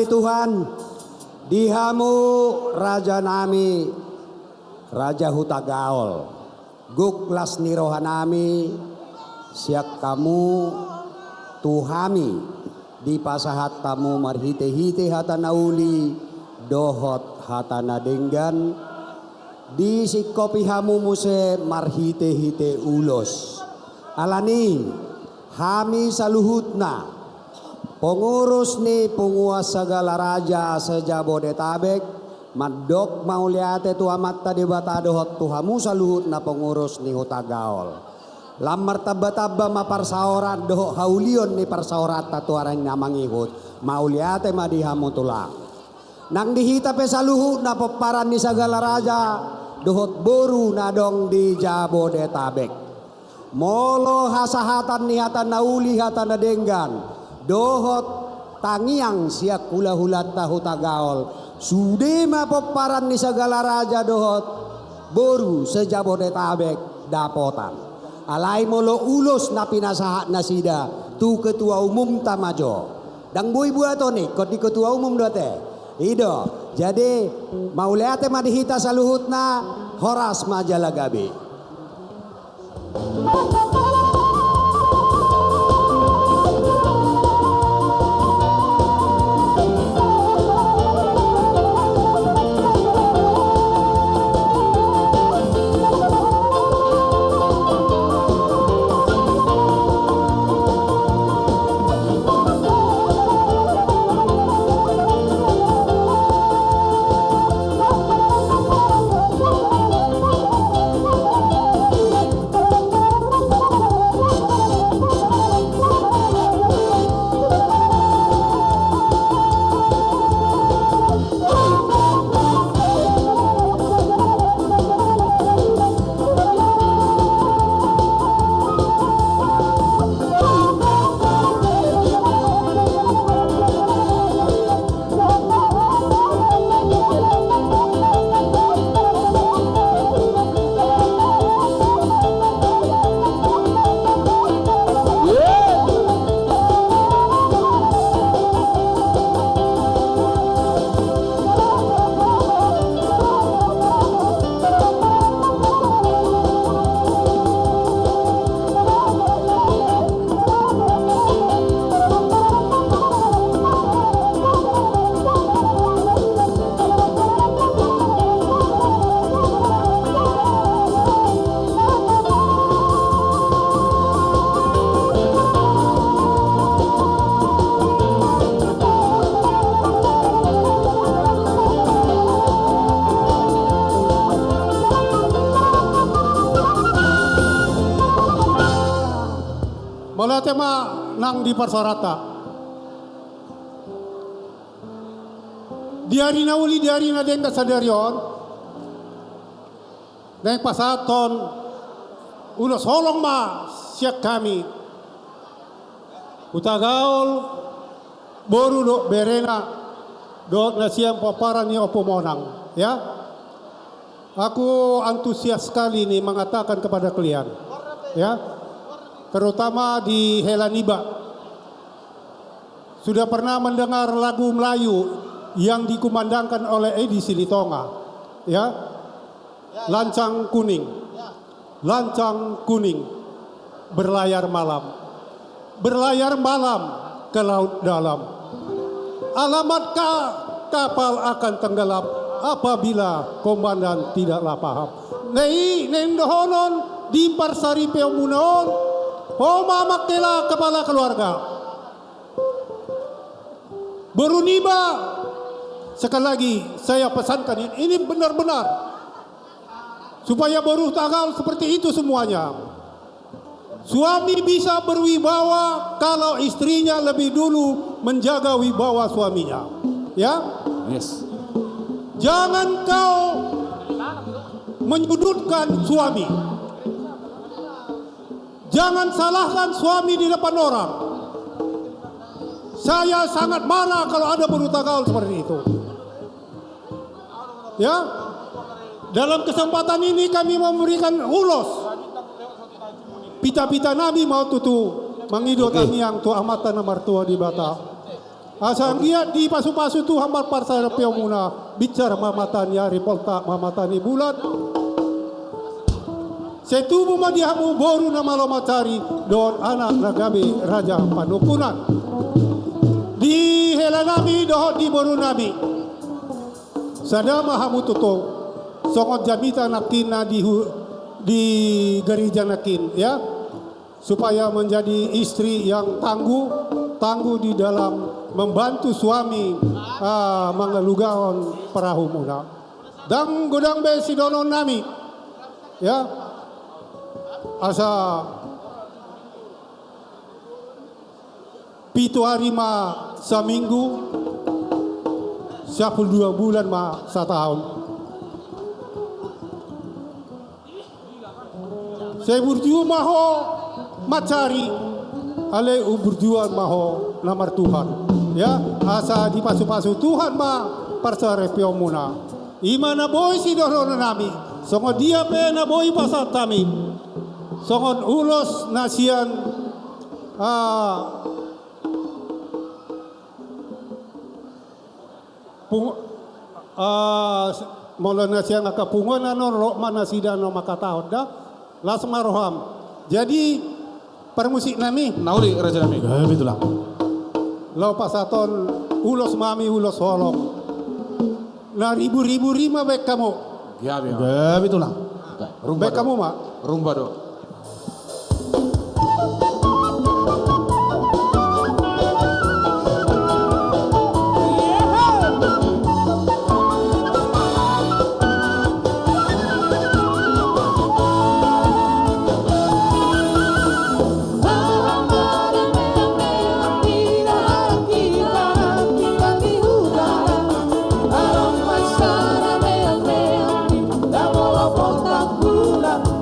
Tuhan, dihamu Raja nami, Raja Hutagaol, guklas ni rohanami, siak kamu tuhami, di pasahat tamu marhite-hite hatana uli, dohot hatana denggan, di sikopi hamu muse marhite-hite ulos. Alani, hami saluhutna, pengurus ni penguasa segala raja sejabodetabek, madok mauliate tu amat tadi batadohot tuhamu saluhut na pengurus ni Hutagaol. Lamar taba-taba maparsaorat doh haulion ni parsaorat tatuaran namangihut mauliate madihamu tulang. Nang dihita pe saluhut na peparan ni segala raja dohot boru nadong di Jabodetabek. Molo hasahatan ni hatan nauli hatan nadenggan dohot tangiang siak hula-hulat ta Hutagaol sude mapoparan ni segala raja dohot boru sejabodetabek dapotan alai molo ulos na pinasahat na sida tu ketua umum tamajo dang bui buato nih kot di ketua umum dote ido jadi mauleate madihita saluhutna Horas Majalagabe. Mula tema nang di parsorata. Diari na uli diari na den kasadarion. Nang pasaton ulos holong ma siak kami. Hutagaol boru do berena do na siyang paparan ni opomonang, ya. Aku antusias sekali nih mengatakan kepada kalian, ya. Terutama di Helaniba. Sudah pernah mendengar lagu Melayu yang dikumandangkan oleh Edi Silitonga, ya? Lancang kuning. Lancang kuning berlayar malam. Berlayar malam ke laut dalam. Alamatkah kapal akan tenggelam apabila komandan tidaklah paham. Nei nendohonon di parsari peomunon Homa makela kepala keluarga. Beruniba. Sekali lagi saya pesankan ini benar-benar. Supaya Hutagaol seperti itu semuanya. Suami bisa berwibawa kalau istrinya lebih dulu menjaga wibawa suaminya. Ya? Yes. Jangan kau menyudutkan suami. Jangan salahkan suami di depan orang. Saya sangat marah kalau ada Hutagaol seperti itu. Ya, dalam kesempatan ini kami memberikan ulos. Pita-pita Nabi mau tutu mengido kami yang tu amatan martua di bata. Asang giat di pasu-pasu Tuhan parpar pio muna bicara mamatani hari polta mamatani bulan. Setubu madihamu boru na malomacari don anak nagami raja panukunan. Di helanami dohot di boru nami. Sadama hamu tutong songot jamita nakin na di gereja nakin ya. Supaya menjadi istri yang tangguh di dalam membantu suami mengelugaon perahu muda. Dan godang be sidonon nami ya. Asa 7 hari ma seminggu 12 bulan ma setahun. Saya berjuang maho macari ale berjuang maho namar Tuhan ya asa di pasu-pasu Tuhan ma parsare piomuna imana boy si doron nami songo dia pe na boy pasat kami songon ulos nasian mola nasian akapungan ano rokma nasida no makatahod da las maroham jadi permusik nami Nauli raja nami. Itulah. lau pasaton ulos mami ulos holong na ribu-ribu rima baik kamu Itulah. baik kamu mak Rumba do.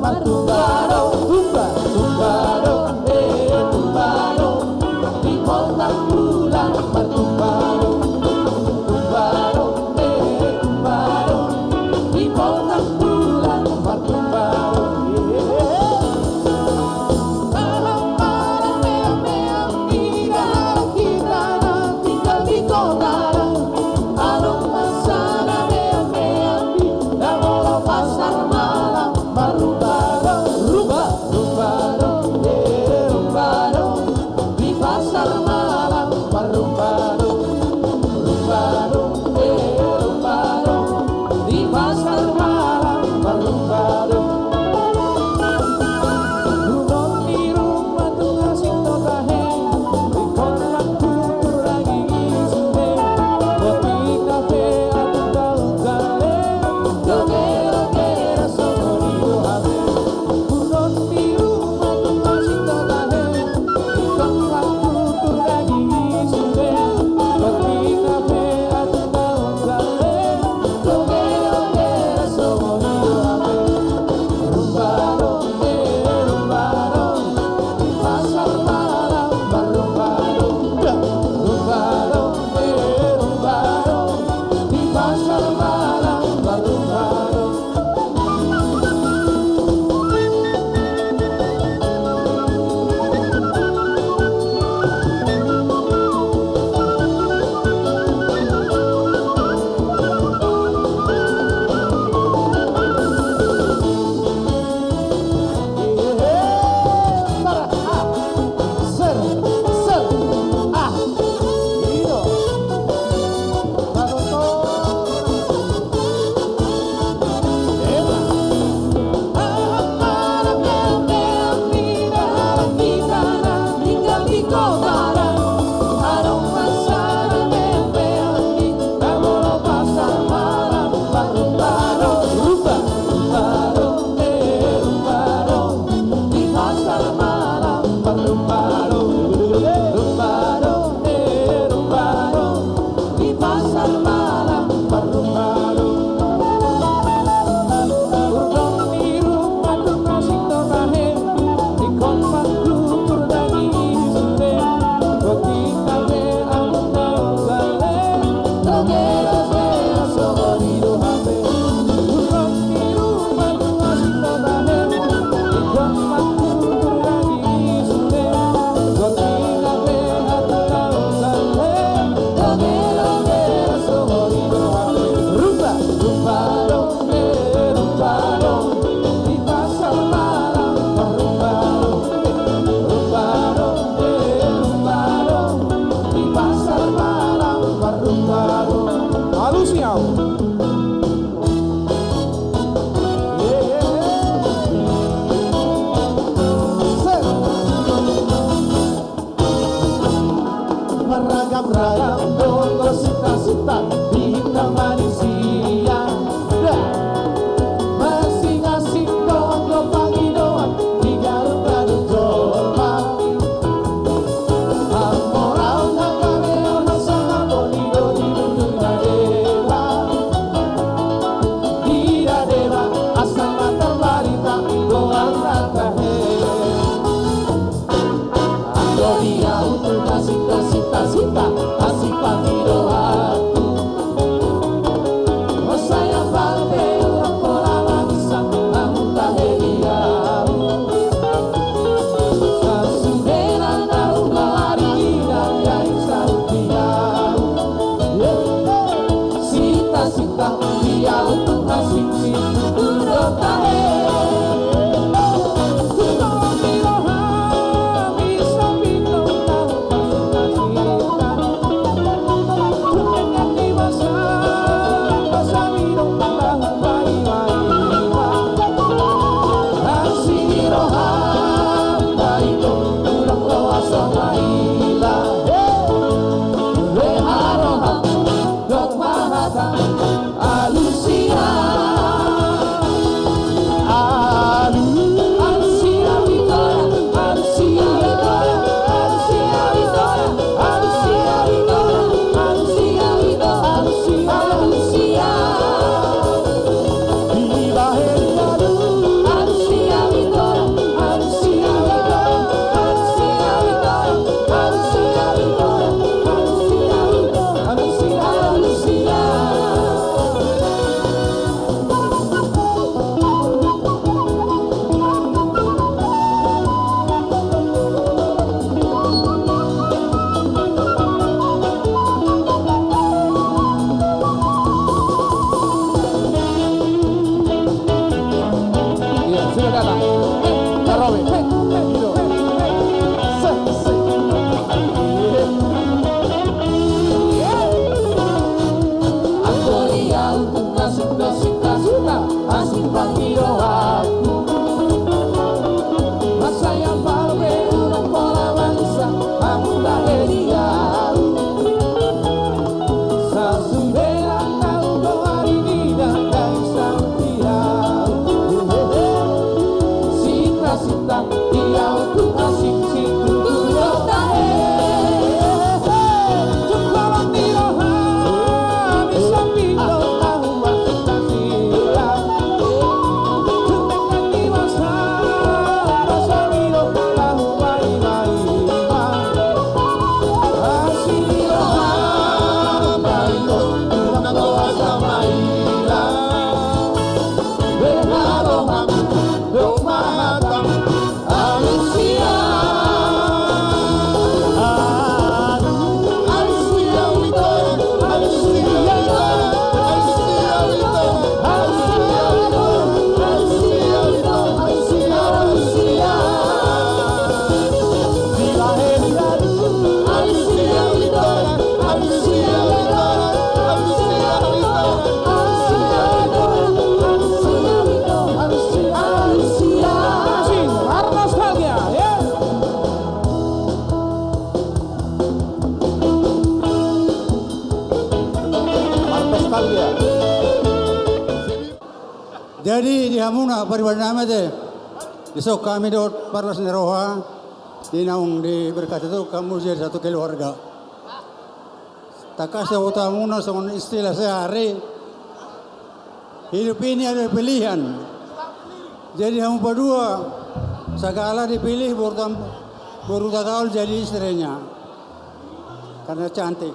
Matugaro beragam-ragam dongko sita-sita di hitam manusia. Masing-masing dongko pagi doang di garuk-garuk dolma. Moral nakame ono sama bonido di dunia deva. Tidak deva asal mata barita doang ratahe. Ando dia untuk kasih kasih pagi doaku. Oh sayang bante orang pola bisa namun tak hediah. Sasudera tahu lari dan yang sautiau. Sita dia untuk kasih untuk tahe. Jadi di hamuna paribadana teh, besok kami dot parlas neroha, di naung di berkata itu kamu jadi satu keluarga. Takasa utamuna sama istilah sehari, hidup ini ada pilihan. Jadi kamu berdua, segala dipilih baru gaul jadi istrinya, karena cantik.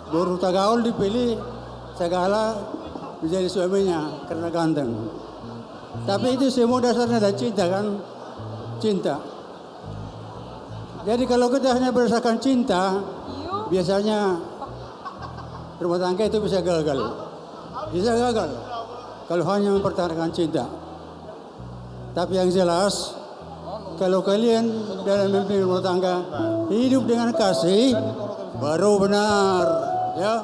Baru gaul dipilih, segala menjadi suaminya karena ganteng. Tapi itu semua dasarnya dari cinta kan? Cinta. Jadi kalau kita hanya berdasarkan cinta, biasanya rumah tangga itu bisa gagal. Bisa gagal kalau hanya mempertahankan cinta. Tapi yang jelas, kalau kalian dalam memimpin rumah tangga hidup dengan kasih, baru benar, ya,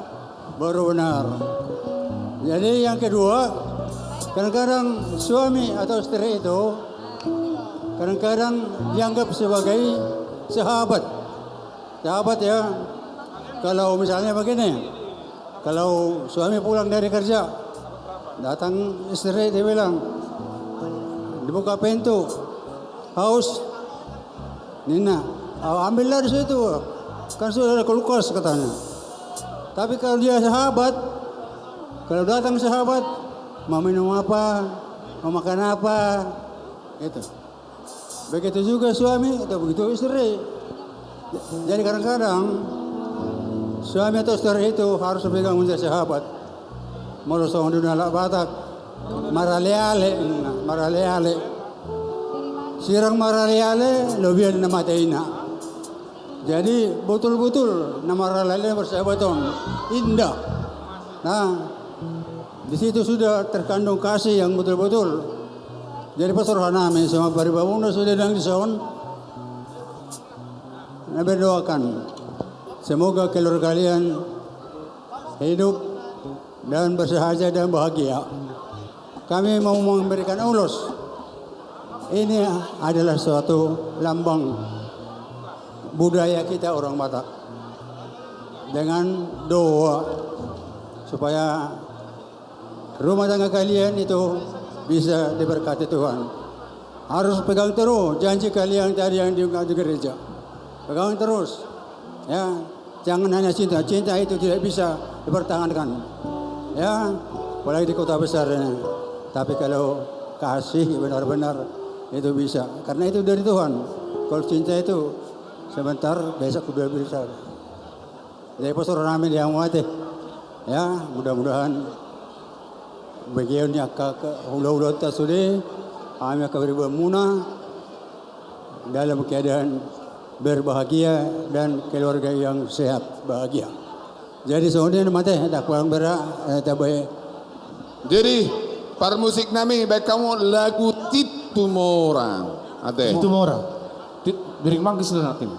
baru benar. Jadi yang kedua, kadang-kadang suami atau istri itu kadang-kadang dianggap sebagai sahabat. sahabat ya, kalau misalnya begini, kalau suami pulang dari kerja, datang istri dia bilang, dibuka pintu, haus, Nina, ambillah di situ, kan sudah ada kulkas katanya. Tapi kalau dia sahabat, kalau datang sahabat, mau minum apa, mau makan apa, itu. Begitu juga suami atau begitu istri. Jadi kadang-kadang suami atau istri itu harus pegang menjadi sahabat. Mula sa dunia lak Batak, maraleale, sirang maraleale, lobian na mataina. Jadi betul-betul na maraleale bersahabatan, indah. Nah, di situ sudah terkandung kasih yang betul-betul. Jadi pastor namin sama paribawon sudah dang dison. Na berdoakan semoga keluarga kalian hidup dan bersahaja dan bahagia. Kami mau memberikan ulos. Ini adalah suatu lambang budaya kita orang Batak. Dengan doa supaya rumah tangga kalian itu bisa diberkati Tuhan. Harus pegang terus janji kalian tadi yang di gereja. Pegang terus. Ya, jangan hanya cinta. Cinta itu tidak bisa dipertahankan. Ya, apalagi di kota besar ini. Tapi kalau kasih benar-benar itu bisa. Karena itu dari Tuhan. Kalau cinta itu sebentar besok sudah bisa. Jadi pastor namin yang mati. Ya, mudah-mudahan bagian yang hula-hula tasudi kami akan bermuna dalam keadaan berbahagia dan keluarga yang sehat bahagia. Jadi soalnya mati tak kurang berak tabai. Jadi para musik nami baik kamu lagu Titumora. Ate. Titumora. Biring manggis na natin.